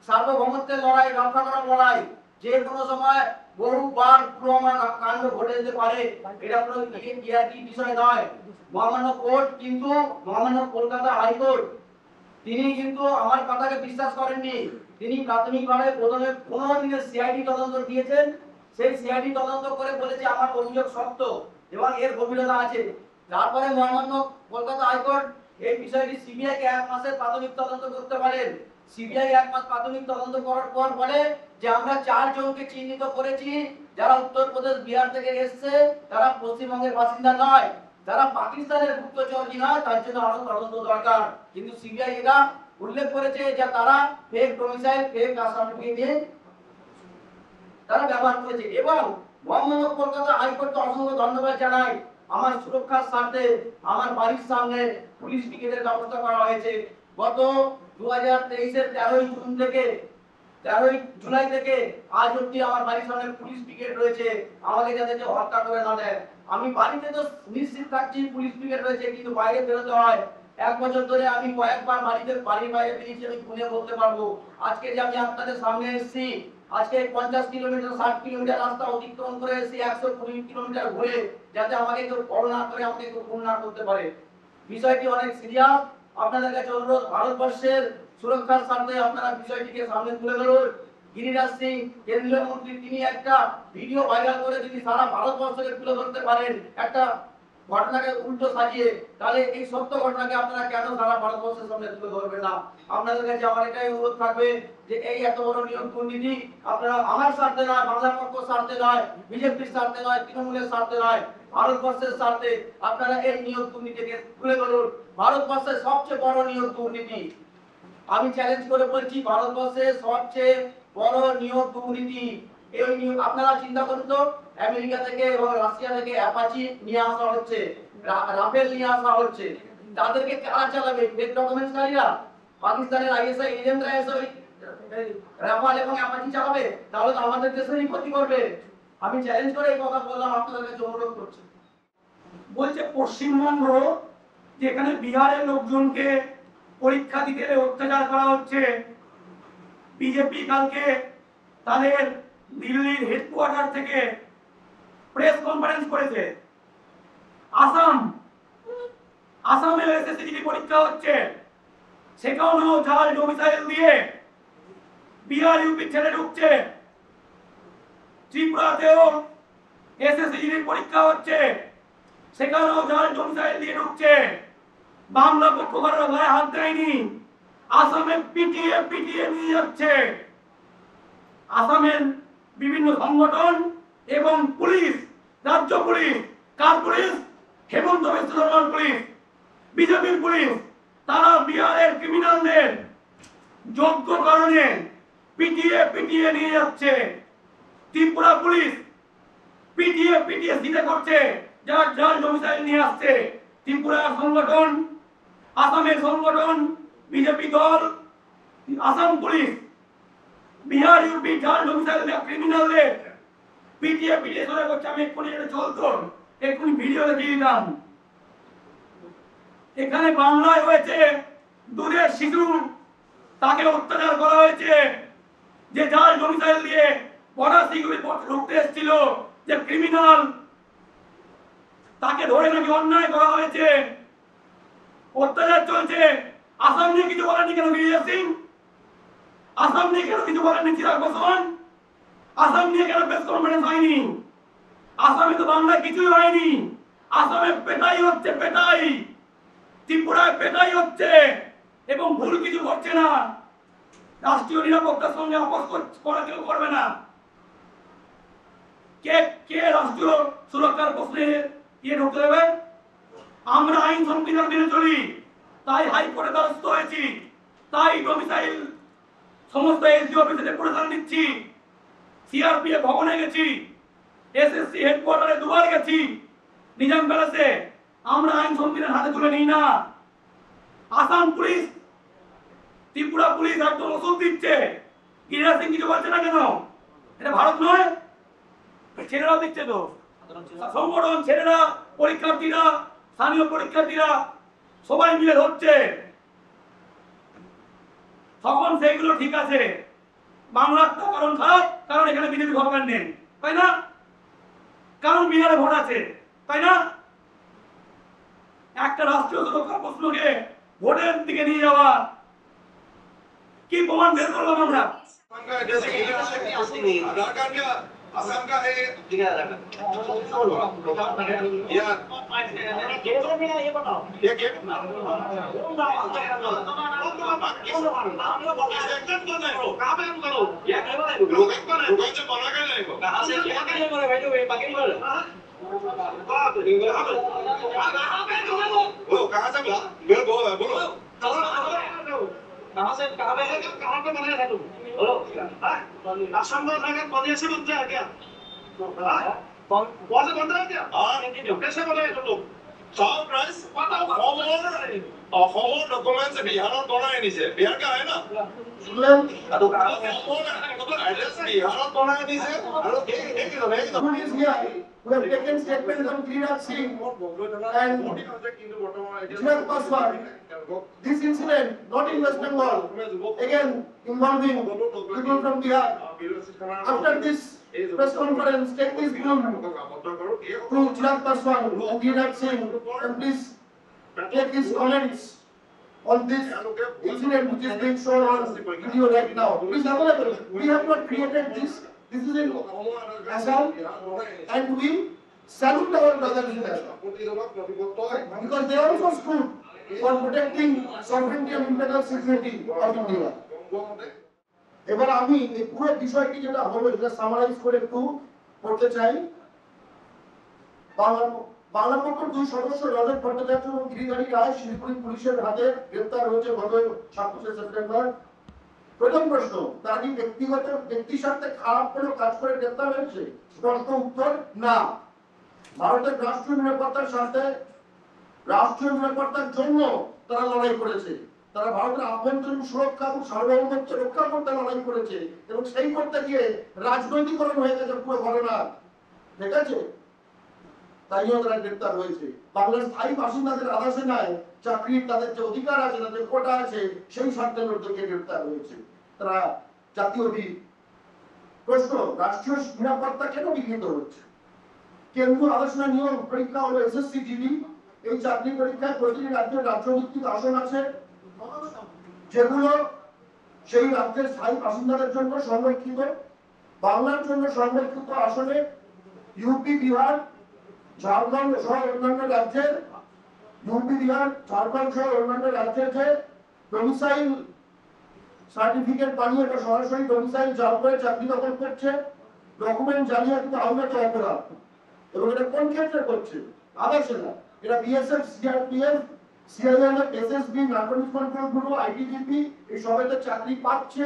Speaker 2: সার্বভৌমত্বের লড়াই, রক্ষা করার লড়াই। যে কোনো সময় বহুবার পুলওয়ামা কাণ্ড ঘটে যেতে পারে, এটা কোনো কি বিষয় নয়। মহামান্য কোর্ট কিন্তু মহামান্য কলকাতা হাইকোর্ট তিনি কিন্তু আমার কথাকে বিশ্বাস করেননি। তিনি প্রাথমিকভাবে প্রথমে 15 দিনের সিআইডি তদন্ত দিয়েছেন, সেই সিআইডি তদন্ত করে বলেছে আমার অভিযোগ সত্য এবং এর গভীরতা আছে। তারপরে মহামান্য কলকাতা হাইকোর্ট এই বিষয়টি সিবিআই কে 1 মাসের প্রাথমিক তদন্ত করতে পারেন। সিবিআই 1 মাস প্রাথমিক তদন্ত করার পর বলে যে আমরা 4 জনকে চিহ্নিত করেছি যারা উত্তরপ্রদেশ বিহার থেকে এসেছে, তারা পশ্চিমবঙ্গের বাসিন্দা নয়, যারা পাকিস্তানের গুপ্তচরী নয়, তার জন্য আরো তদন্ত দরকার। কিন্তু সিবিআই এটা উল্লেখ করেছে যে তারা ফেক ডোমিসাইল ফেক সার্টিফিকেট দিয়ে তারা ব্যবহার করেছে। এবং মহামান্য কলকাতা হাইকোর্টকে অসংখ্য ধন্যবাদ জানাই, আমার সুরক্ষার স্বার্থে আমার বাড়ির সামনে পুলিশ পিকেটের ব্যবস্থা করা হয়েছে। গত 2023-এর 13 জুলাই থেকে আজ অব্দি আমার বাড়ির সামনে পুলিশ পিকেট রয়েছে, আমাকে যাতে হত্যা করে না দেয়। আমি বাড়িতে তো নিশ্চিত থাকছি পুলিশ পিকেট রয়েছে, কিন্তু বাইরে বেরোতে হয়। 1 বছর ধরে আমি কয়েকবার বাড়ির বাইরে বেরিয়েছি, আমি খুলে বলতে পারবো। আজকে যে আমি আপনাদের সামনে এসেছি, আজকে 50 কিলোমিটার 60 কিলোমিটার রাস্তা অতিক্রম করে এসেছি 120 কিলোমিটার ঘুরে, যাতে আমাকে কেউ ফলো না করে, আমাকে কেউ খুন না করতে পারে। বিষয়টি অনেক সিরিয়াস। আপনাদের কাছে অনুরোধ, ভারতবর্ষের সুরক্ষার স্বার্থে আপনারা বিষয়টিকে সামনে তুলে ধরুন। গিরিরাজ সিং কেন্দ্রীয় মন্ত্রী, তিনি একটা ভিডিও ভাইরাল করে যদি সারা ভারতবর্ষকে তুলে ধরতে পারেন একটা ঘটনাকে উল্টো সাজিয়ে, তাহলে এই সত্য ঘটনাকে আপনারা কেন সারা ভারতবর্ষের সামনে তুলে ধরবেন না? আপনাদের কাছে আমার এটাই অনুরোধ থাকবে যে এই এত বড় নিয়োগ দুর্নীতি আপনারা আমার স্বার্থে নয়, বাংলা পক্ষের স্বার্থে নয়, বিজেপির স্বার্থে নয়, তৃণমূলের স্বার্থে নয়, ভারতবর্ষের স্বার্থে আপনারা এই নিয়োগ দুর্নীতিকে তুলে ধরুন। ভারতবর্ষের সবচেয়ে বড় নিয়োগ দুর্নীতি, আমি চ্যালেঞ্জ করে বলছি, ভারতবর্ষের সবচেয়ে বড় নিয়োগ দুর্নীতি। এই নিয়োগ আপনারা চিন্তা করুন তো, আমেরিকা থেকে এবং রাশিয়া থেকে অ্যাপাচি নিয়ে আসা হচ্ছে, রাফেল নিয়ে আসা হচ্ছে, তাদেরকে কারা চালাবে? ফেক ডকুমেন্টসকারীরা, পাকিস্তানের আইএসআই এজেন্টরা এসে রাফেল এবং অ্যাপাচি চালাবে, তাহলে তো আমাদের দেশেরই ক্ষতি করবে। আমি চ্যালেঞ্জ করে এই কথা বললাম, আপনাদের কাছে অনুরোধ করছি।
Speaker 3: বলছে পশ্চিমবঙ্গ যেখানে বিহারের লোকজনকে পরীক্ষা দিতে অত্যাচার করা হচ্ছে, বিজেপি কালকে তাদের দিল্লির হেডকোয়ার্টার থেকে প্রেস কনফারেন্স করেছে। আসামে এসএসসি পরীক্ষা হচ্ছে, সেখানেও জাল ডোমিসাইল দিয়ে বিহার ইউপি ছেড়ে ঢুকছে। ত্রিপুরাতেও এসএসসি পরীক্ষা হচ্ছে, সেখানেও জাল ডোমিসাইল দিয়ে ঢুকছে। বাংলা পক্ষকাররা গায়ে হাত দেয়নি, আসামে পিটিয়ে পিটিয়ে নিয়ে যাচ্ছে। আসামের বিভিন্ন সংগঠন এবং পুলিশ, রাজ্য পুলিশ, কার পুলিশ? হেমন্ত বিশ্ব শর্মার পুলিশ, বিজেপির পুলিশ, তারা বিহারের ক্রিমিনালদের যোগ্য কারণে পিটিয়ে পিটিয়ে নিয়ে যাচ্ছে। ত্রিপুরা পুলিশ পিটিয়ে পিটিয়ে সিধে করছে, যার জাল ডোমিসাইল নিয়ে আসছে। ত্রিপুরার সংগঠন, আসামের সংগঠন, বিজেপি দল, আসাম পুলিশ বিহার ইউপি জাল ডোমিসাইল ক্রিমিনালদের পিটিয়ে পিটিয়ে ধরে করছে। আমি এক্ষুনি এটা চলতো, এক্ষুনি ভিডিও দেখিয়ে দিলাম। এখানে বাংলায় হয়েছে, দুধের শিশু তাকে অত্যাচার করা হয়েছে, যে জাল ডোমিসাইল দিয়ে বর্ডার সিকিউরিটি ফোর্স ঢুকতে এসেছিল, যে ক্রিমিনাল, তাকে ধরে নাকি অন্যায় করা হয়েছে, অত্যাচার চলছে। আসাম নিয়ে কিছু বলেননি কেন গিরিজা সিং? আসাম নিয়ে কেন কিছু বলেননি চিরাগ পাসওয়ান? আসাম নিয়ে কেন প্রেস কনফারেন্স হয়নি? আসামে তো বাংলায় কিছুই হয়নি। আসামে পেটাই হচ্ছে, পেটাই। ত্রিপুরায় পেটাই হচ্ছে এবং ভুল কিছু করছে না। রাষ্ট্রীয় নিরাপত্তার সঙ্গে আপোষ করা কেউ করবে না। কে কে রাষ্ট্রীয় সুরক্ষার প্রশ্নে ঢুকতে দেবে? আমরা আইন সংবিধান মেনে চলি, তাই হাইকোর্টে দ্বারস্থ হয়েছি, তাই ডোমিসাইল সমস্ত এসডি অফিসে ডেপুটেশন দিচ্ছি, সিআরপিএফ ভবনে গেছি, এসএসসি হেডকোয়ার্টারে দুবার গেছি, নিজাম প্যালেসে। আমরা আইন সংবিধান হাতে তুলে নিই না। আসাম পুলিশ, ত্রিপুরা পুলিশ একদম ওষুধ দিচ্ছে, গিরিরাজ সিং কিছু বলছে না কেন? এটা ভারত নয়? ছেলেরাও দিচ্ছে তো, সংগঠন, ছেলেরা, পরীক্ষার্থীরা, স্থানীয় পরীক্ষার্থীরা সবাই মিলে ধরছে। তখন সেইগুলো ঠিক আছে। বাংলার তো কারণ খারাপ, কারণ এখানে বিজেপি সরকার নেই, তাই না? কারণ বিহারে ভোট আছে, তাই না? একটা রাষ্ট্রীয় সুরক্ষার প্রশ্নকে ভোটের দিকে নিয়ে যাওয়া, কি প্রমাণ বের করলাম আমরা?
Speaker 4: असम का है ये बताओ ये कहाँ से बोलो कहाँ पे बनाया था तुम? बोलो असम में बने से बनते हैं क्या? वहाँ से बनता है क्या? कैसे बनाए तुम लोग? सब प्राइस অসমৰ ডকুমেন্টস বিহাৰত বনাই নিছে। বিহাৰ কা হয় না?
Speaker 1: শুনলেন?
Speaker 4: বিহাৰত বনাই নিছে আৰু
Speaker 1: Police here who have taken statements on Giriraj Singh and Chirag Paswan. This incident, not in West Bengal, again involving people from Bihar. After this press conference, take this film to Chirag Paswan and Giriraj Singh and please take his comments on this incident which is being shown on video right now. It is available. We have not created this. This is in Assam, and we salute our brothers there because they also stood for protecting sovereignty and internal security of India. এবার আমি এই পুরো বিষয়টি যেটা হলো এটা summarise করে একটু পড়তে চাই। বাংলা পক্ষের দুই সদস্য রজত ভট্টাচার্য এবং গিরিধারী রায় শিলিগুড়ি পুলিশের হাতে গ্রেপ্তার হয়েছে গত 27 সেপ্টেম্বর। প্রথম প্রশ্ন, তারা কি ব্যক্তি স্বার্থে খারাপ কোনো কাজ করে গ্রেপ্তার হয়েছে? স্পষ্ট উত্তর না। ভারতের রাষ্ট্রীয় নিরাপত্তার স্বার্থে, রাষ্ট্রীয় নিরাপত্তার জন্য তারা লড়াই করেছে। তারা ভারতের আভ্যন্তরীণ সুরক্ষা এবং সার্বভৌমত্ব রক্ষা করতে লড়াই করেছে এবং সেই করতে গিয়ে রাজনৈতিকরণ হয়ে গেছে পুরো ঘটনা। ঠিক আছে, তাইও তারা গ্রেপ্তার হয়েছে। বাংলার স্থায়ী বাসিন্দাদের আদাসে নাই চাকরির তাদের যে অধিকার আছে, তাদের কোটা আছে, সেই স্বার্থের মধ্যে গ্রেপ্তার হয়েছে। তারা জাতীয় হিত। প্রশ্ন, রাষ্ট্রীয় নিরাপত্তা কেন বিঘ্নিত হচ্ছে? কেন্দ্রীয় আলোচনা নিয়োগ পরীক্ষা হলো এসএসসি জিডি। এই চাকরি পরীক্ষায় প্রতিটি রাজ্যের রাজ্যভিত্তিক আসন আছে, যেগুলো সেই রাজ্যের স্থায়ী বাসিন্দাদের জন্য সংরক্ষিত। বাংলার জন্য সংরক্ষিত আসনে ইউপি, বিহার, ঝাড়খণ্ড সহ অন্যান্য রাজ্যের যে ডোমিসাইল সার্টিফিকেট বানিয়ে এটা সরাসরি ডোমিসাইল জাল করে চাকরি দখল করছে, ডকুমেন্ট জালিয়াতিতে আহত অপরাধ। এবং এটা কোন ক্ষেত্রে করছে? আধা সেনা, এটা BSF, CRPF, CISF, SSB, narcotics control bureau, ITBP, এই সবাইতে চাকরি পাচ্ছে,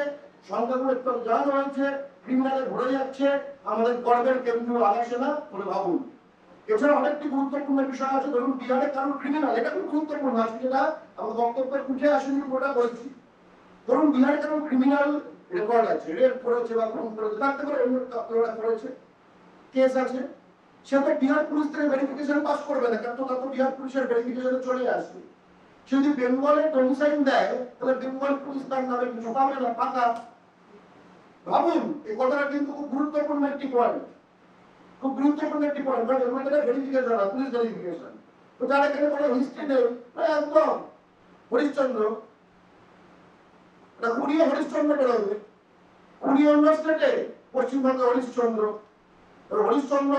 Speaker 1: সংখ্যাগুলো একটু জানা হয়েছে, ক্রিমিনালে ভরে যাচ্ছে আমাদের গর্বের কেন্দ্রীয় আধা সেনা বলে ভাবুন। এছাড়া অনেকটি গুরুত্বপূর্ণ বিষয় আছে, ধরুন বিহারে কারণ ক্রিমিনাল, এটা খুব গুরুত্বপূর্ণ আছে, যেটা আমার বক্তব্যের উঠে আসেনি, ওটা বলছি। ধরুন বিহারে কারণ ক্রিমিনাল রেকর্ড আছে, রেপ করেছে বা খুন করেছে, তার থেকে অন্য ওরা করেছে, কেস আছে, সে তো বিহার পুলিশ থেকে ভেরিফিকেশন পাস করবে না, কারণ তো বিহার পুলিশের ভেরিফিকেশনে চলে আসবে। সে যদি বেঙ্গলে ডোমিসাইল দেয়, তাহলে বেঙ্গল পুলিশ তার নামে কিছু পাবে না, পাকা। ভাবুন, এই কথাটা কিন্তু খুব গুরুত্বপূর্ণ একটি পয়েন্ট, খুব গুরুত্বপূর্ণ একটি পয়েন্ট, কারণ এর মধ্যে ভেরিফিকেশন হয়, পুলিশ ভেরিফিকেশন। তো যার এখানে কোনো হিস্ট্রি নেই, একদম হরিশ্চন্দ্র, কুড়িয়ে হরিশ্চন্দ্র বেরোবে, কুড়িয়ে অন্য স্টেটে, পশ্চিমবঙ্গে হরিশ্চন্দ্র। হরিশ্চন্দ্র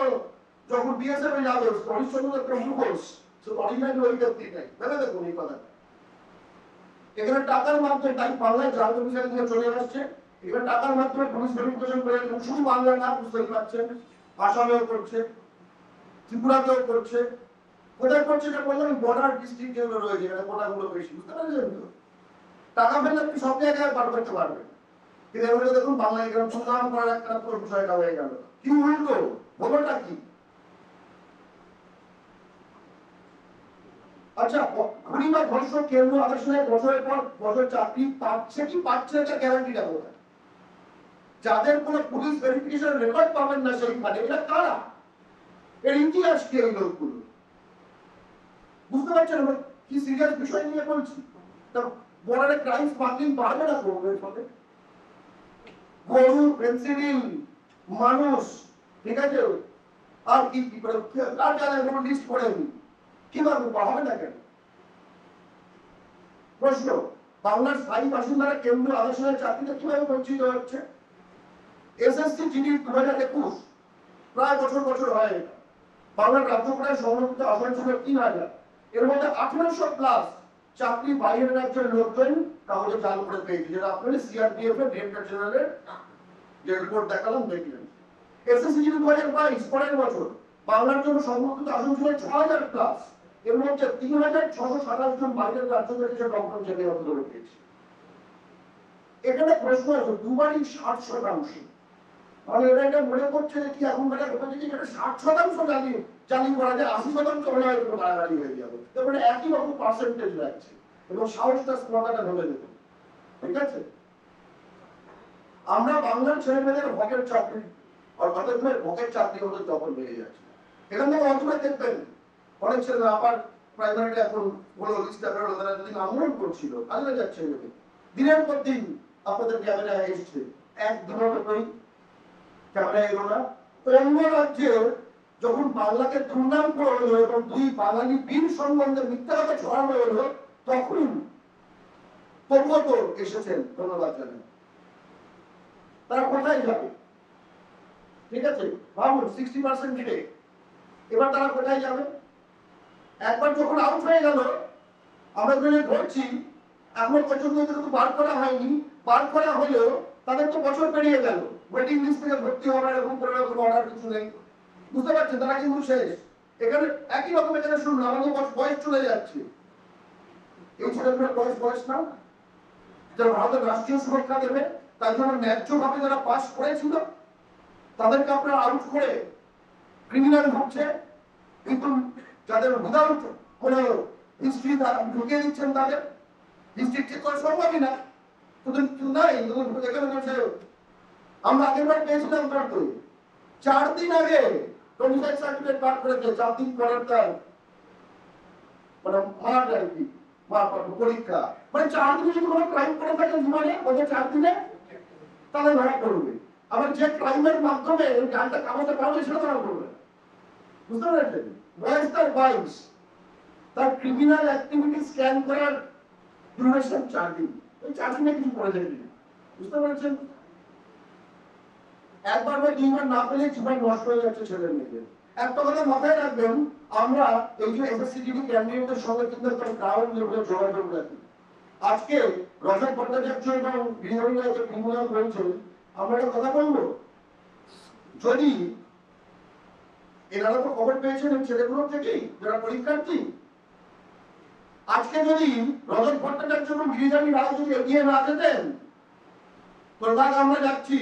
Speaker 1: যখন বিএসএফ এ যাবে, হরিশ্চন্দ্র একটা মুখোশ, সে অরিজিনাল ওই ব্যক্তি নাই, ভেবে দেখুন এই কথা। এখানে টাকার মাধ্যমে, তাই বাংলায় জাল ডোমিসাইল দিয়ে চলে আসছে, এখানে টাকার মাধ্যমে পুলিশ ভেরিফিকেশন করে, শুধু বাংলা না, বুঝতেই পারছেন, আসামেও করছে, ত্রিপুরাতেও করছে। কোথায় করছে এটা বললাম, বর্ডার ডিস্ট্রিক্ট যেগুলো রয়েছে, এখানে কোটাগুলো বেশি, বুঝতে পারছেন তো? টাকা পেলে আপনি সব জায়গায় পার করতে পারবেন, কিন্তু এর মধ্যে দেখুন বাংলায় এখানে সংগ্রাম করার একটা পুরো বিষয়টা হয়ে গেল। কি উল্টো বলোটা কি? আচ্ছা, খুনি বা ধর্ষক কেন্দ্র আলোচনায় বছরের পর বছর চাকরি পাচ্ছে কি পাচ্ছে এটা গ্যারান্টিটা কোথায়? যাদের কোনো পুলিশ ভেরিফিকেশন রেকর্ড পাবেন না সেইখানে, এটা কারা? এর ইতিহাস কি এই লোকগুলো? বুঝতে পারছেন আমরা কি সিরিয়াস বিষয় নিয়ে বলছি? বর্ডারে ক্রাইম স্মাগলিং বাড়বে না করবে ফলে? গরু, পেন্সিলিন, মানুষ, ঠিক আছে, আর কি কি করে আর জায়গায় কোনো লিস্ট করে নি, কিভাবে হবে না কেন? প্রশ্ন, বাংলার স্থায়ী বাসিন্দারা কেন্দ্রীয় আলোচনায় চাকরিতে কিভাবে বঞ্চিত হচ্ছে? এসএসসি জিডি 2021 প্রায় বছর বছর হয় এটা। বাংলার রাজ্যপালের সংরক্ষিত আসন ছিল 3000, এর মধ্যে 1800+ চাকরি বাইরের রাজ্যের লোকজন কাগজে জাল করে পেয়েছে, যেটা আপনাদের সিআরপিএফ এর ডিরেক্টর জেনারেলের যে রিপোর্ট দেখালাম দেখলেন। এসএসসি জিডি 2022 পরের বছর বাংলার জন্য সংরক্ষিত আসন ছিল 6000+, এর মধ্যে 3627 জন বাইরের রাজ্য থেকে সে ডক্টর জেনারেল ধরে পেয়েছে। এখানে প্রশ্ন আছে, দুবারই 60%। মানে এরা এটা মনে করছে যে কি এখন বেলা হতে যে এটা 60% জালিম করা যায়, 80% হলে হয়তো বাড়াবাড়ি হয়ে যাবে। তারপরে একই রকম পার্সেন্টেজ লাগছে এবং সাহসটা কথাটা ভেবে দেবে, ঠিক আছে? আমরা বাংলার ছেলেমেয়েদের হকের চাকরি অর্থাৎ হকের চাকরি ওদের দখল হয়ে যাচ্ছে। এখান থেকে অন্তরে দেখবেন অনেক ছেলে আবার প্রাইমারিতে এখন বড় লিস্টটা বেরোলো, তারা যদি আন্দোলন করছিল, কাজে যাচ্ছে দিনের পর দিন আপনাদের ক্যামেরায় এসছে, একদিনের মতোই ক্যামেরা এলো না। অন্য রাজ্যে যখন বাংলাকে দুর্নাম করা হলো এবং দুই বাঙালি বীর সম্বন্ধে মিথ্যা কথা ছড়ানো হলো, তখন তবুও এসেছেন, ধন্যবাদ জানাই। তারা কোথায় যাবে? ঠিক আছে, ভাবুন 60% দিলে এবার তারা কোথায় যাবে? একবার যখন আউট হয়ে গেল, আমরা যদি ধরছি এখন পর্যন্ত কিন্তু বার করা হয়নি, বার করা হলেও তাদের তো বছর পেরিয়ে গেল, ওয়েটিং লিস্ট থেকে ভর্তি হওয়ার এরকম কোনো রকম অর্ডার কিছু নেই, বুঝতে পারছেন? তারা কিন্তু শেষ। এখানে একই রকম এখানে শুনুন, আমাদের বয়স চলে যাচ্ছে, এই ছেলেগুলোর বয়স না, যারা ভারতের রাষ্ট্রীয় সুরক্ষা দেবে, তার জন্য ন্যায্যভাবে যারা পাস করেছিল তাদেরকে আপনারা আউট করে ক্রিমিনাল ভাবছে, কিন্তু যাদের উইদাউট কোনো হিস্ট্রি ঢুকিয়ে দিচ্ছেন, তাদের হিস্ট্রি ঠিক করা সম্ভবই না। নাই এখানে বলছে আমরা আগের বার পেয়েছিলাম, তো 4 দিন আগে ডোমিসাইল সার্টিফিকেট পার করেছে, 4 দিন পরের তার মানে মার আর কি পরীক্ষা, মানে 4 দিনে যদি কোনো ক্রাইম করে থাকে জীবনে, ওই 4 দিনে তাহলে ধরা পড়বে। আবার যে ক্রাইমের মাধ্যমে গানটা কামাতে পারবে সেটা ধরা পড়বে, বুঝতে পেরেছেন? বয়স তার 22, তার ক্রিমিনাল অ্যাক্টিভিটি স্ক্যান করার ডিউরেশন 4 দিন। ওই 4 দিনে কিছু করে দেবেন, বুঝতে পেরেছেন? একবার বা দুইবার না পেলে জীবন নষ্ট হয়ে যাচ্ছে ছেলের মেয়েদের। একটা কথা মাথায় রাখবেন, আমরা এই যে এসএসসিজিডি ক্যান্ডিডেটদের সঙ্গে কিন্তু একটা গ্রাউন্ড লেভেলে যোগাযোগ রাখি। আজকে রজত ভট্টাচার্য এবং গৃহবধূরা যে ক্রিমিনাল হয়েছে, আমরা একটা কথা বলবো, যদি এনারা তো খবর পেয়েছেন এই ছেলেগুলোর থেকেই যারা পরীক্ষার্থী, আজকে যদি রজত ভট্টাচার্য এবং গিরিজানী রায় যদি এগিয়ে না যেতেন, প্রধান আমরা যাচ্ছি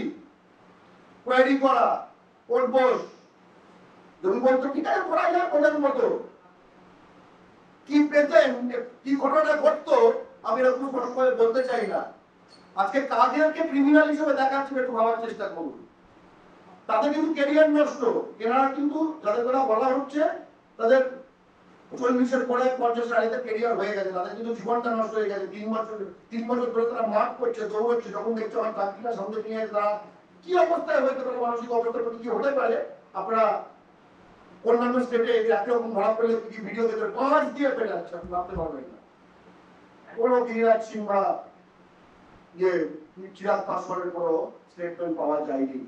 Speaker 1: কোয়ারি করা কোর্টবোস, যদি বলতো ঠিক আছে করা যায় ওদের মতো, কি পেতেন, কি ঘটনা ঘটতো, আমি এরকম স্পষ্ট করে বলতে চাই না। আজকে কাদেরকে ক্রিমিনাল হিসেবে দেখাচ্ছি একটু ভাবার চেষ্টা করুন। তাদের কিন্তু ক্যারিয়ার নষ্ট। এনারা কিন্তু যাদের কথা বলা হচ্ছে তাদের 40-এর পরে 50 আড়াইতে ক্যারিয়ার হয়ে গেছে, তাদের কিন্তু জীবনটা নষ্ট হয়ে গেছে। 3 বছর ধরে তারা মাঠ করছে, দৌড়চ্ছে, যখন দেখছে আমার চাকরিটা সামনে নিয়ে তারা কি অবস্থায় হইতে পারে, মানসিক অবস্থার প্রতি কি হতে পারে, আপনারা অন্যান্য স্টেটে একই রকম ধরা পড়লে কি ভিডিও দেখে 5 দিয়ে পেয়ে যাচ্ছে, আপনি ভাবতে পারবেন না। কোনো গিরিরাজ সিং বা যে চিরাগ পাসওয়ার্ডের কোনো স্টেটমেন্ট পাওয়া যায়নি।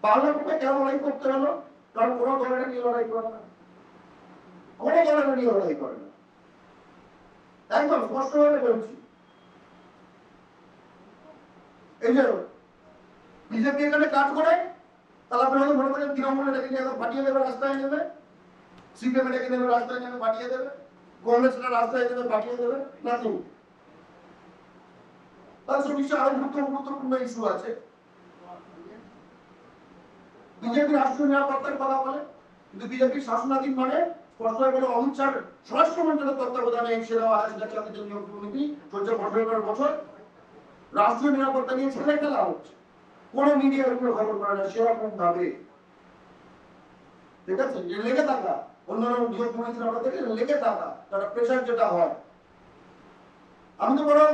Speaker 1: বাংলার পক্ষে কেন লড়াই করতে হলো? কারণ কোনো দলের নিয়ে লড়াই করে না, কোনো দলের নিয়ে লড়াই করে না, একদম স্পষ্টভাবে বলছি। এই যে বিজেপি এখানে কাজ করে, তাহলে আপনি হয়তো মনে করেন তৃণমূলে ডেকে নিয়ে পাঠিয়ে দেবে, রাস্তায় নেবে, সিপিএম ডেকে নেবে, রাস্তায় নেবে পাঠিয়ে দেবে, কংগ্রেসের রাস্তায় নেবে পাঠিয়ে দেবে, না তো তার সব বিষয়ে আরো গুরুত্বপূর্ণ ইস্যু আছে। বিজেপি রাষ্ট্রীয় নিরাপত্তার কথা বলে, কিন্তু বিজেপির শাসনাধীন মানে স্পষ্টভাবে বলে অমিত শাহ স্বরাষ্ট্রমন্ত্রীর তত্ত্বাবধানে এই সেরা জাতীয় নিয়োগ কমিটি চলছে 15 বছর, রাষ্ট্রীয় নিরাপত্তা নিয়ে ছেলে খেলা হচ্ছে, কোনো মিডিয়ার কোনো খবর করে না সেরকম ভাবে, ঠিক আছে? লেগে থাকা অন্যান্য নিয়োগ কমিটির আমরা থেকে লেগে থাকা তারা প্রেশার যেটা হয়। আমি তো বরং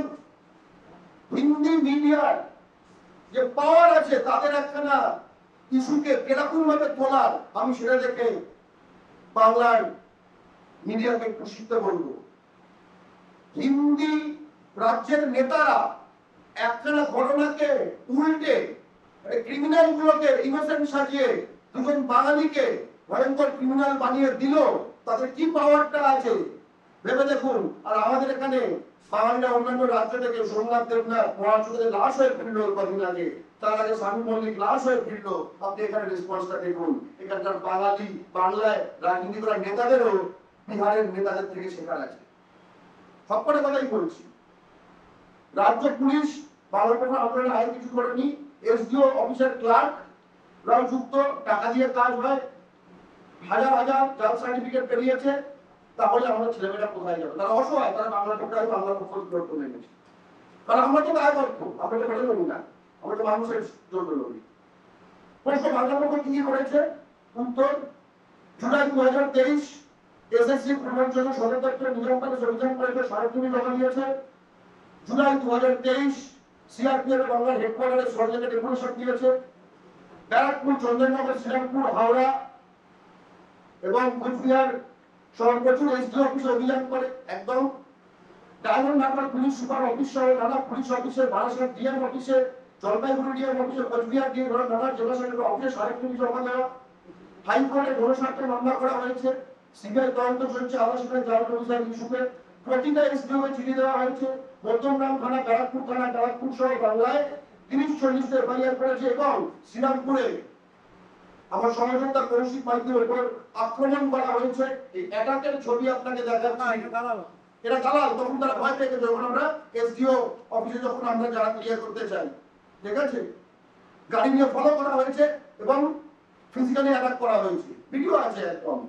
Speaker 1: হিন্দি মিডিয়ার যে পাওয়ার আছে তাদের একখানা ইস্যুকে কিরকম ভাবে তোলার, আমি সেটা দেখে বাংলার মিডিয়াকে একটু শিখতে বলবো। হিন্দি রাজ্যের নেতারা একখানা ঘটনাকে উল্টে ক্রিমিনাল গুলোকে ইনোসেন্ট সাজিয়ে দুজন বাঙালিকে ভয়ঙ্কর ক্রিমিনাল বানিয়ে দিল, তাদের কি পাওয়ারটা আছে ভেবে দেখুন। আর আমাদের এখানে বাঙালিরা অন্যান্য রাজ্য থেকে সোমনাথ দেবনাথ মহারাষ্ট্রের লাশ হয়ে ফিরল কদিন আগে, তার আগে স্বামী মল্লিক লাশ হয়ে ফিরল। আপনি এখানে রেসপন্সটা দেখুন, এখানকার বাঙালি বাংলায় রাজনীতি করা নেতাদেরও বিহারের নেতাদের থেকে শেখার আছে। সবকটা কথাই বলছি। রাজ্য পুলিশ বাংলার কোনো আপনারা আইন কিছু করেনি, এসডিও অফিসার ক্লার্ক রাও যুক্ত, টাকা দিয়ে কাজ হয়, হাজার হাজার জাল সার্টিফিকেট পেরিয়েছে, তাহলে আমাদের ছেলেমেয়েরা কোথায় যাবে? তারা অসহায়, তারা বাংলা পক্ষে বাংলার পক্ষ করতে নেমেছে। কারণ আমরা তো দায় করবো, আমরা তো বেড়ে লড়ি না, আমরা তো মানুষের জন্য লড়ি। প্রশ্ন বাংলা পক্ষ কি করেছে? উত্তর, জুলাই 2023 এসএসসি পূর্ণের জন্য সদর দপ্তরে নিজামকালে অভিযান করে 3.5 টাকা দিয়েছে। জুলাই 2023 সিআরপিএফ বাংলার হেডকোয়ার্টারে সরকারের ডেপুটেশন দিয়েছে। ব্যারাকপুর, চন্দননগর, শ্রীরামপুর, হাওড়া এবং কোচবিহার শহর প্রচুর এসডি অফিসে অভিযান করে, একদম diamond Harbour police super office সহ নানা পুলিশ অফিসে, বারাসাত ডিএম অফিসে, জলপাইগুড়ি ডিএম অফিসে, কোচবিহার ডিএম নানা জেলা শাখার অফিসে সার্টিফিকেট জমা দেওয়া, হাইকোর্টে জনস্বার্থে মামলা করা হয়েছে, সিবিআই তদন্ত চলছে আবাসিকের জাল অফিসার ইস্যুতে, প্রতিটা এসডিওকে চিঠি দেওয়া হয়েছে। মধ্যমগ্রাম থানা, ব্যারাকপুর থানা, ব্যারাকপুর সহ বাংলায় 30-40 এফআইআর করেছে এবং শ্রীরামপুরে আমার সহযোগিতা কৌশিক মাইতির উপর আক্রমণ করা হয়েছে। এই অ্যাটাকের ছবি আপনাকে দেখাচ্ছি। এটা দালাল, তখন তারা ভয় পেয়ে গেছে যখন আমরা এসডিও অফিসে যখন আমরা যারা ক্লিয়ার করতে চাই, ঠিক আছে? গাড়ি নিয়ে ফলো করা হয়েছে এবং ফিজিক্যালি অ্যাটাক করা হয়েছে, ভিডিও আছে একদম।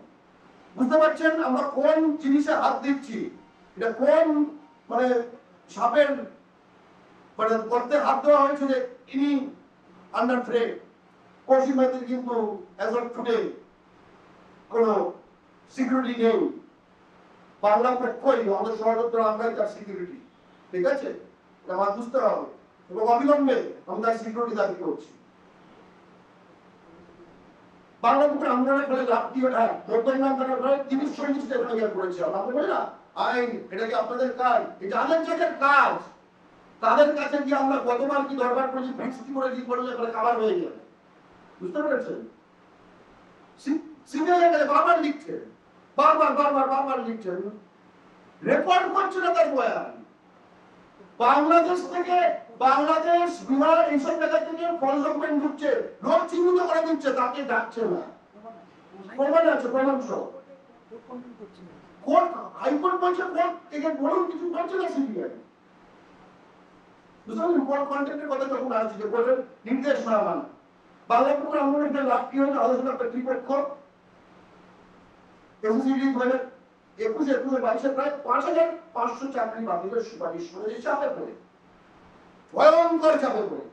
Speaker 1: বুঝতে পারছেন আমরা কোন জিনিসে হাত দিচ্ছি? এটা কোন মানে সাপের মানে করতে হাত দেওয়া হয়েছে যে ইনি আন্ডার থ্রেট। কৌশিক মাইতির কিন্তু অ্যাজ অফ টুডে কোনো সিকিউরিটি নেই, বাংলা পক্ষই আমাদের সহযোগিতা আমরাই তার সিকিউরিটি, ঠিক আছে? আমার বুঝতে হবে এবং অবিলম্বে আমি তার সিকিউরিটি দাবি করছি। বাংলাদেশের আন্দোলনের ফলে রাষ্ট্রীয়টা নতুন আন্দোলনের ফলে 30-40 টাকা করেছে আমরা বলি না আইন, এটা কি আপনাদের কাজ? এটা আমাদের কাজ। তাদের কাছে গিয়ে আমরা গতবার কি দরবার করেছি, ভিক্সি করে কি করলে কাবার হয়ে গেল, বুঝতে পেরেছেন? সিনিয়র বারবার লিখছে, বারবার লিখছেন, রেকর্ড করছে না তার বয়ান। বাংলাদেশ থেকে, বাংলাদেশ বিহার এইসব জায়গা থেকে ডকুমেন্ট ঢুকছে, লোক চিহ্নিত করে দিচ্ছে, তাকে ডাকছে না। প্রমাণ আছে, প্রমাণ সহ। কোর্ট, হাইকোর্ট বলছে কোর্ট থেকে বলুন, কিছু বলছে না সিবিআই। বুঝলেন, কোর্ট কন্টেন্টের কথা যখন আসছে যে কোর্টের নির্দেশ না মানা। বাংলাদেশের আন্দোলনের লাভ কি হয়েছে, আলোচনা কর্তৃপক্ষ এসএসসি 2021-22 প্রায় 5500 চাকরি বাতিলের সুপারিশ করেছে চাপে পড়ে, ভয়ঙ্কর চাপে পড়ে,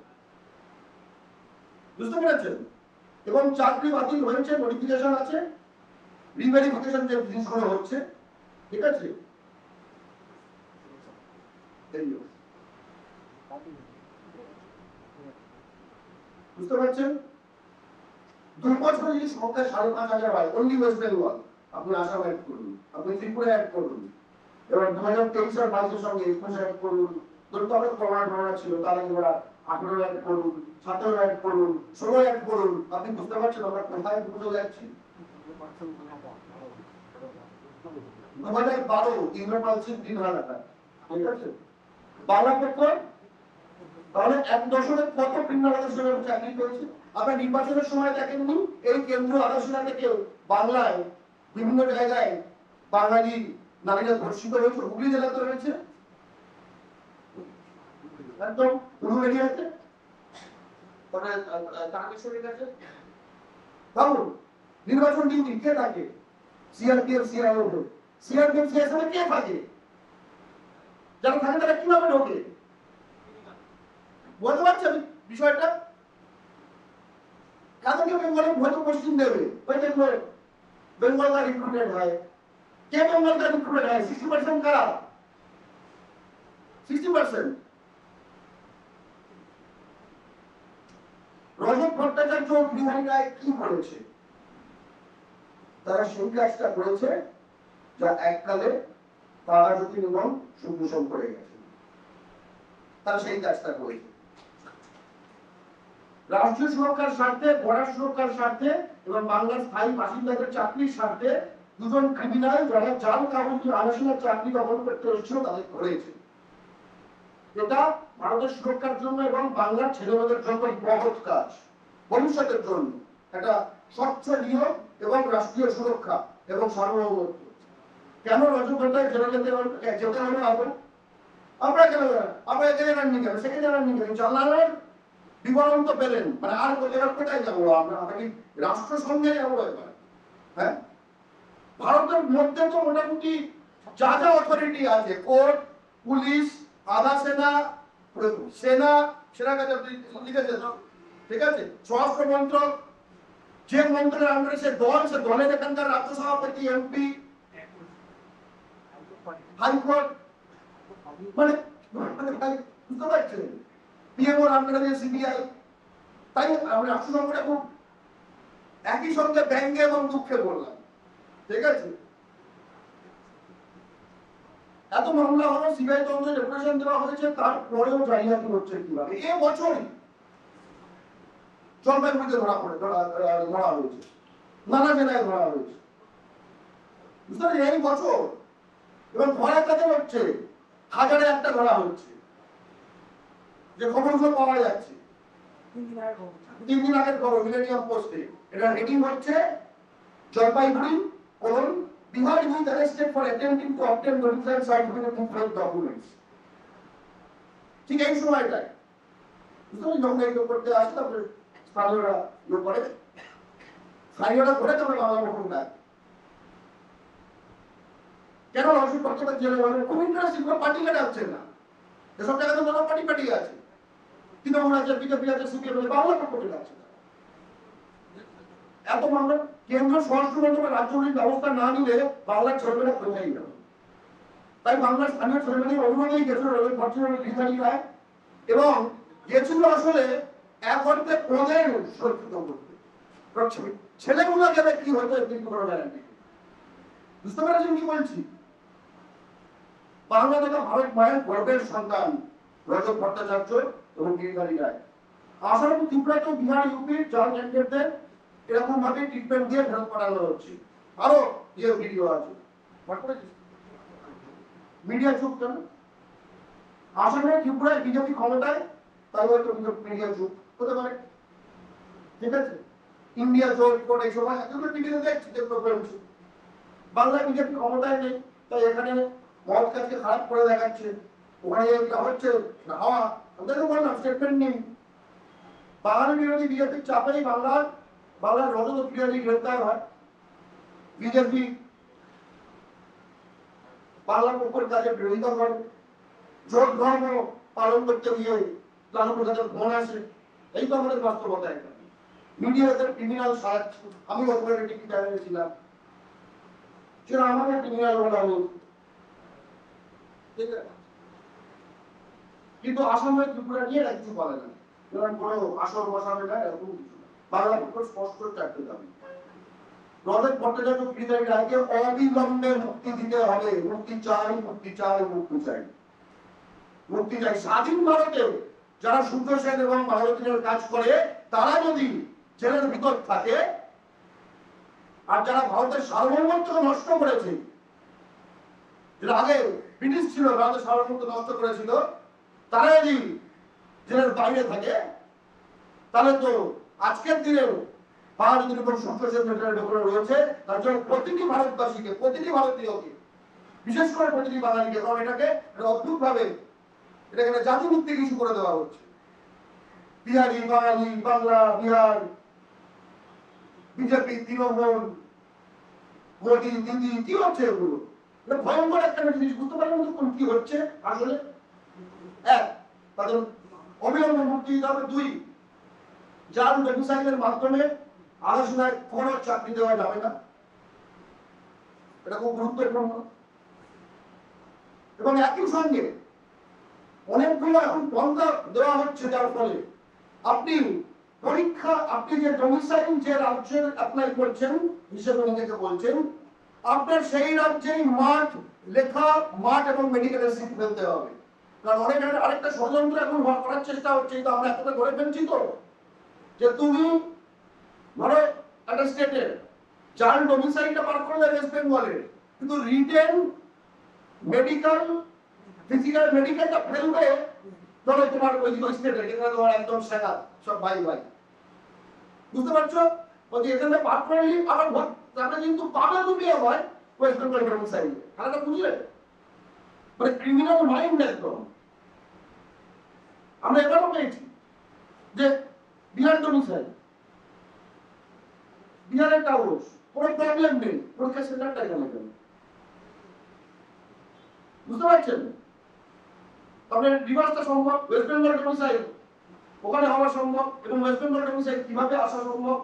Speaker 1: বুঝতে পেরেছেন? এবং চাকরি বাতিল হয়েছে, নোটিফিকেশন আছে, রিভেরিফিকেশন যে জিনিসগুলো হচ্ছে, ঠিক আছে? বুঝতে পারছেন? 2 বছর যদি সংখ্যা 5,500 হয়, অনলি ওয়েস্ট বেঙ্গল, আপনি আসাম অ্যাড করুন, আপনি ত্রিপুরা অ্যাড করুন, এবং 2023 আর 22 সঙ্গে 21 অ্যাড করুন, ধরুন তবে করোনা ছিল, তার আগে 18 অ্যাড করুন, 17 অ্যাড করুন, 16 অ্যাড করুন, আপনি বুঝতে পারছেন আমরা কোথায় বুঝে যাচ্ছি? 2012 ইন্দ্রপালসিং দিন হারাটা, ঠিক আছে? বাংলা পক্ষ তাহলে 1 দশকের কত ক্রিমিনাল চাকরি পেয়েছে? আপনার নির্বাচনের সময় দেখেননি এই কেন্দ্রীয় আলোচনা থেকে বাংলায় বিভিন্ন জায়গায় বাঙালি নারীরা ধর্ষিত হয়েছে, হুগলি জেলাতে রয়েছে, একদম পুরো এরিয়াতে, তারকেশ্বরের কাছে। ভাবুন, নির্বাচন ডিউটি কে থাকে? সিআরপিএফ, সিআরপিএফ সিএসএফ কে থাকে? যারা থাকে তারা কিভাবে ঢোকে? বলতে পারছি আমি বিষয়টা? কাদেরকে বেঙ্গলে ভোট পশ্চিম দেবে? ওই বেঙ্গলরা রিক্রুটেড হয়। কে বেঙ্গলরা রিক্রুটেড হয়? 60% কারা? 60%। রজত ভট্টাচার্য, বিহারী রায় কি করেছে? তারা সেই কাজটা করেছে যা এককালে তারাজ্যোতি নিগম সুদূষণ করে গেছে। তারা সেই কাজটা করেছে রাষ্ট্রীয় সুরক্ষার স্বার্থে, বর্ডার সুরক্ষার স্বার্থে এবং বাংলার স্থায়ী বাসিন্দাদের চাকরির স্বার্থে দুজন ক্রিমিনাল যারা জাল কাগজে আলোচনার চাকরি দখল করতে এসেছিল তাদের করেছে। এটা ভারতের সুরক্ষার জন্য এবং বাংলার ছেলেমেয়েদের জন্য বৃহৎ কাজ, ভবিষ্যতের জন্য একটা স্বচ্ছ নিয়ম এবং রাষ্ট্রীয় সুরক্ষা এবং সার্বভৌমত্ব। কেন রজতটায় যেতে হলো আবার আমরা কেন আমরা এখানে রাননি কেন, সেখানে রাননি কেন? জানালার বিবরণ তো পেলেন, মানে আর কোথায় যাবো আমরা? কি রাষ্ট্রসংঘে যাবো এবার? হ্যাঁ, ভারতের মধ্যে তো মোটামুটি যা যা অথরিটি আছে, কোর্ট, পুলিশ, আধা সেনা, সেনা কাছে লিখেছে, ঠিক আছে, স্বরাষ্ট্র মন্ত্রক, যে মন্ত্রের আন্ডারে সে দলের এখানকার রাজ্য সভাপতি, এমপি, হাইকোর্ট, মানে বুঝতে পারছেন? পিএমওর আন্ডারে সিবিআই। তাই আমি রাষ্ট্রসংঘটা খুব একই সঙ্গে ব্যঙ্গে এবং দুঃখে বললাম, ঠিক আছে? এত মামলা হলো, সিবিআই তদন্তে রেপুটেশন দেওয়া হয়েছে, তারপরেও জালিয়াতি হচ্ছে কিভাবে? এ বছরই জলপাইগুড়িতে ধরা হয়েছে, নানা জেলায় ধরা হয়েছে, বুঝতে পারছেন? এই বছর, এবং ধরার কাছে হচ্ছে হাজারে একটা ধরা হচ্ছে, যে খবরগুলো পাওয়া যাচ্ছে। 3 দিন আগের খবর, মিলেনিয়াম পোস্টে, এটা হেডিং হচ্ছে Jalpaiguri Bihar is arrested for attempting to obtain verified certificate of fake documents। ঠিক এই সময়টায় বুঝতে জঙ্গাই করতে আসে, তারপরে স্থানীয়রা করে, স্থানীয়রা করে, তারপরে বাংলা মুখ দেয়। কেন রসুন পত্রটা জেলে খুব ইন্টারেস্টিং, পার্টি কাটা হচ্ছে না, এসব জায়গাতে বড় পার্টি আছে, তৃণমূল আছে, বিজেপি আছে, সিপিএম আছে, বাংলা পক্ষে আছে। এত মামলা কেন্দ্র স্বরাষ্ট্র মন্ত্রণালয় রাজ্যগুলির ব্যবস্থা না নিলে বাংলার ছেলেমেয়েরা কোথায় যাবে? তাই বাংলার স্থানীয় ছেলেমেয়েদের অনুরোধেই গেছিল রবীন্দ্র ভট্টাচার্য এবং গেছিল আসলে এক অর্থে পদের সুরক্ষিত করতে, ছেলেগুলো গেলে কি হতো কিন্তু কোনো গ্যারান্টি। বুঝতে পেরেছেন কি বলছি? বাংলা তথা ভারত মায়ের গর্বের সন্তান রজত ভট্টাচার্য এবং গিরিধারী রায়। আসাম, ত্রিপুরা, তো বিহার, ইউপি জাল ক্যান্ডিডেটদের এরকম ভাবে ট্রিটমেন্ট দিয়ে ফেরত পাঠানো হচ্ছে। আরো যে ভিডিও আছে মিডিয়া চুপ কেন? আসামে ত্রিপুরায় বিজেপি ক্ষমতায়, তাই হয়তো মিডিয়া চুপ হতে পারে। ঠিক আছে, ইন্ডিয়া জোট কোড এই সময় এতগুলো টিভিতে দেখছি যে প্রবলেম হচ্ছে। বাংলায় বিজেপি ক্ষমতায় নেই, তাই এখানে মদ কাজকে খারাপ করে দেখাচ্ছে। ওখানে এটা হচ্ছে হাওয়া, ওদেরকে বললাম স্টেটমেন্ট নেই। বাঙালি বিরোধী বিজেপির চাপেই বাংলার রজত বিরোধী গ্রেপ্তার হয়। বিজেপি বাংলা পক্ষের কাজে বিরোধিতা করে, জোট ধর্ম পালন করতে গিয়ে লালু প্রসাদের ফোন আসে। এই তো আমাদের বাস্তবতা। একটা মিডিয়াতে ক্রিমিনাল সাজাচ্ছে। আমি গতকাল টিভি চ্যানেলে ছিলাম, সেটা আমাকে ক্রিমিনাল বলা হলো। ঠিক আছে, কিন্তু আসামের ত্রিপুরা নিয়ে কিছু বলে না, এরকম কোনো আসর বসাবে না, এরকম কিছু না। বাংলা পক্ষ স্পষ্ট চারটে দাবি। রজত ভট্টাচার্য গিরিধারী রায়কে অবিলম্বে মুক্তি দিতে হবে। মুক্তি চাই, মুক্তি চাই, মুক্তি চাই, মুক্তি চাই। স্বাধীন ভারতে যারা সূর্য সেন এবং ভারতীয় কাজ করে তারা যদি জেলের ভিতর থাকে, আর যারা ভারতের সার্বভৌমত্বকে নষ্ট করেছে, যেটা আগে ব্রিটিশ ছিল ভারতের সার্বভৌমত্ব নষ্ট করেছিল, তারা যদি জেলের বাইরে থাকে, তাহলে তো আজকের দিনে ভারতের উপর সূর্য সেন রয়েছে। তার জন্য প্রতিটি ভারতবাসীকে, প্রতিটি ভারতীয়কে, বিশেষ করে প্রতিটি বাঙালিকে, কারণ এটাকে অদ্ভুত ভাবে এটাকে জাতি ভিত্তিক ইস্যু করে দেওয়া হচ্ছে। বিহারি, বাঙালি, বাংলা, বিহার, বিজেপি, তৃণমূল, মোদী, দিদি, কি হচ্ছে এগুলো? এটা ভয়ঙ্কর একটা জিনিস। বুঝতে পারেন কি হচ্ছে আসলে? এক, তাদের অবিলম্বে মুক্তি দিতে হবে। দুই, জাল ওয়েবসাইটের মাধ্যমে আলোচনায় কোনো চাকরি দেওয়া যাবে না, এটা খুব গুরুত্বপূর্ণ। এবং একই সঙ্গে অনেকগুলো এখন পন্থা দেওয়া হচ্ছে, যার ফলে আপনি পরীক্ষা, আপনি যে ডোমিসাইল যে রাজ্যে অ্যাপ্লাই করছেন হিসেবে নিজেকে বলছেন, আপনার সেই রাজ্যেই মাঠ, লেখা মাঠ এবং মেডিকেলের সিট ফেলতে হবে। কারণ অনেক আরেকটা ষড়যন্ত্র এখন করার চেষ্টা হচ্ছে, তো আমরা এতটা ধরে ফেলছি তো, যে তুমি ধরো একটা স্টেটের জাল ডোমিসাইলটা পার করলে ওয়েস্ট বেঙ্গলের, কিন্তু রিটেন মেডিকেল, ফিজিক্যাল মেডিকেলটা ফেলবে ধরো তোমার ওই স্টেটে, যেখানে তোমার একদম সেরা সব ভাই ভাই। বুঝতে পারছো? বলছি এখানে পার করলি আবার তারপরে কিন্তু পাবে তুমি আবার ওয়েস্ট বেঙ্গল ডোমিসাইলে। খেলাটা বুঝলে? মানে ক্রিমিনাল মাইন্ড একদম। আমরা এবারও পেয়েছি যে বিহার ডোমিসাইল, বিহারের কাগজ, কোনো প্রবলেম নেই, পরীক্ষা সেন্টারটা এখানে কেন? বুঝতে পারছেন? আপনার রিভার্সটা সম্ভব, ওয়েস্ট বেঙ্গল ডোমিসাইল ওখানে হওয়া সম্ভব, এবং ওয়েস্ট বেঙ্গল ডোমিসাইল কিভাবে আসা সম্ভব?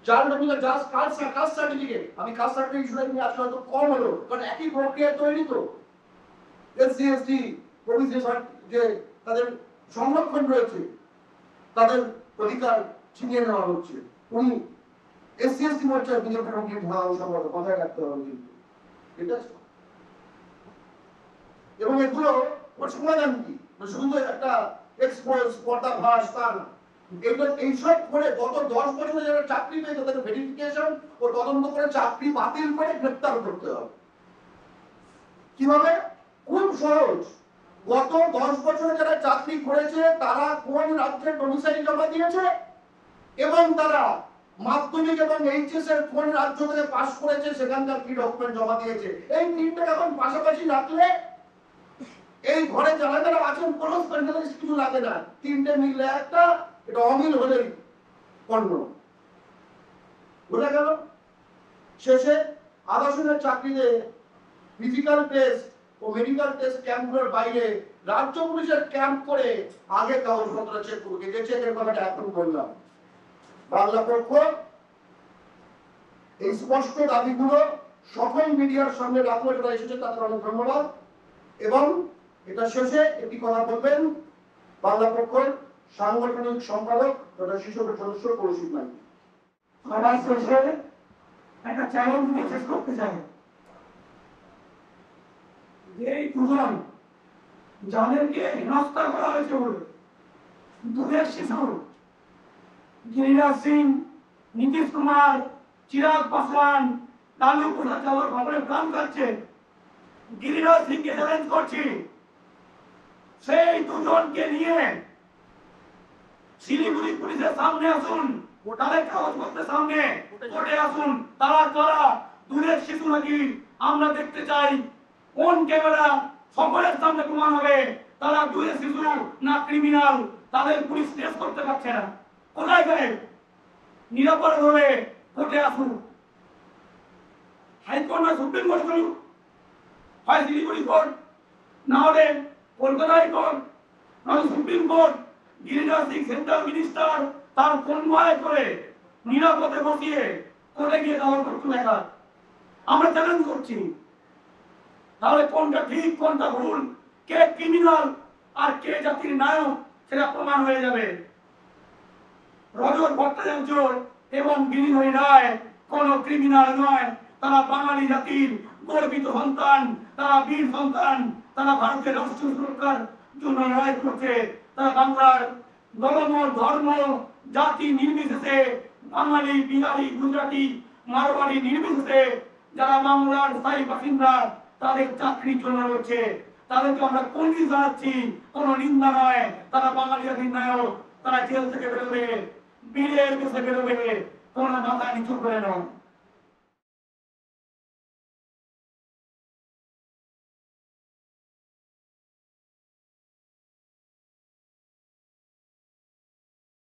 Speaker 1: জাল ডোমিসাইল, জাস্ট কাস্ট সার্টিফিকেট, আমি কাস্ট সার্টিফিকেট ইস্যু নিয়ে আসলে হয়তো কম হলো, কারণ একই প্রক্রিয়া তৈরি তো। এসসি এসটি ওবিসি যে তাদের সংরক্ষণ রয়েছে, তাদের অধিকার ছিনিয়ে নেওয়া হচ্ছে। উনি এসসি এসটি মোর্চার বিজেপি রঙিন সম্ভব কথায় রাখতে হবে কিন্তু, ঠিক আছে? এবং এগুলো ওর সমাধান কি? শুধু একটা এক্সপোজ, পর্দাভাস, তার এগুলো এইসব করে গত 10 বছরে যারা চাকরি পেয়ে তাদের ভেরিফিকেশন ও তদন্ত করে চাকরি বাতিল করে গ্রেপ্তার করতে হবে। কিভাবে? খুব সহজ। গত 10 বছরে যারা চাকরি করেছে তারা কোন রাজ্যের ডোমিসাইল জমা দিয়েছে এবং তারা মাধ্যমিক এবং এইচএস এর কোন রাজ্য থেকে পাস করেছে সেখানকার কি ডকুমেন্ট জমা দিয়েছে, এই তিনটা এখন পাশাপাশি রাখলে এই ঘরে যারা যারা আছেন কোনো স্পেশালিস্ট কিছু লাগে না, তিনটে মিললে একটা, এটা অমিল হলেই পণ্য বোঝা গেল। শেষে আবাসনের চাকরিতে ফিজিক্যাল টেস্ট ও মেডিকেল টেস্ট ক্যাম্পগুলোর বাইরে রাজ্য পুলিশের ক্যাম্প করে আগে কাগজপত্র চেক করবে, যে চেকের কথাটা এখন বললাম। বাংলা পক্ষ এই স্পষ্ট দাবিগুলো সকল মিডিয়ার সামনে রাখলো, যারা এসেছে তাদের অনেক ধন্যবাদ। এবং এটা শেষে একটি কথা বলবেন বাংলা পক্ষের সাংগঠনিক সম্পাদক তথা শিশু সদস্য কৌশিক নাইক।
Speaker 3: সবাই শেষে একটা চ্যালেঞ্জ নিয়ে শেষ করতে চাই। যে এই দুজন যাদেরকে হেনস্থা করা হয়েছে বলে দুধের শিশু গিরিরাজ সিং, নীতিশ কুমার, চিরাগ পাসওয়ান, লালু প্রসাদ যাদব খবরে প্রাণ কাটছে, গিরিরাজ সিংকে চ্যালেঞ্জ করছি সেই দুজনকে নিয়ে শিলিগুড়ি পুলিশের সামনে আসুন, তাদের কাগজপত্রের সামনে কোর্টে আসুন। তারা কারা, দুধের শিশু নাকি আমরা দেখতে চাই। কোন ক্যামেরা সকলের সামনে প্রমাণ হবে তারা দুধের শিশু না ক্রিমিনাল। তাদের পুলিশ টেস্ট করতে পারছে না, কোথায় গেলে নিরাপদ হয়ে কোর্টে আসুন। হাইকোর্ট না সুপ্রিম কোর্ট করুক, হয় শিলিগুড়ি কোর্ট, না হলে কলকাতা হাইকোর্ট, নয় supreme court. Giriraj Singh central minister তার কনভয় করে নিরাপদে বসিয়ে কোর্টে গিয়ে দাওয়ার করতে দেখা আমরা চ্যালেঞ্জ করছি। তাহলে কোনটা ঠিক কোনটা ভুল, কে ক্রিমিনাল আর কে জাতির নায়ক সেটা প্রমাণ হয়ে যাবে। রজত ভট্টাচার্য এবং গিরিধরী রায় কোন ক্রিমিনাল নয়, তারা বাঙালি জাতির গর্বিত সন্তান, তারা বীর সন্তান, তারা ভারতের রাষ্ট্রীয় সুরক্ষার জন্য লড়াই করছে। তারা বাংলার দলমত ধর্ম জাতি নির্বিশেষে, বাঙালি বিহারি গুজরাটি মারোয়াড়ি নির্বিশেষে যারা বাংলার স্থায়ী বাসিন্দা তাদের চাকরির জন্য রয়েছে। তাদেরকে আমরা কর্মী জানাচ্ছি, কোনো নিন্দা নয়। তারা বাঙালি জাতির নায়ক, তারা জেল থেকে বেরোবে, বীরের বেশে বেরোবে, কোনো মাথা নিচু করে নয়।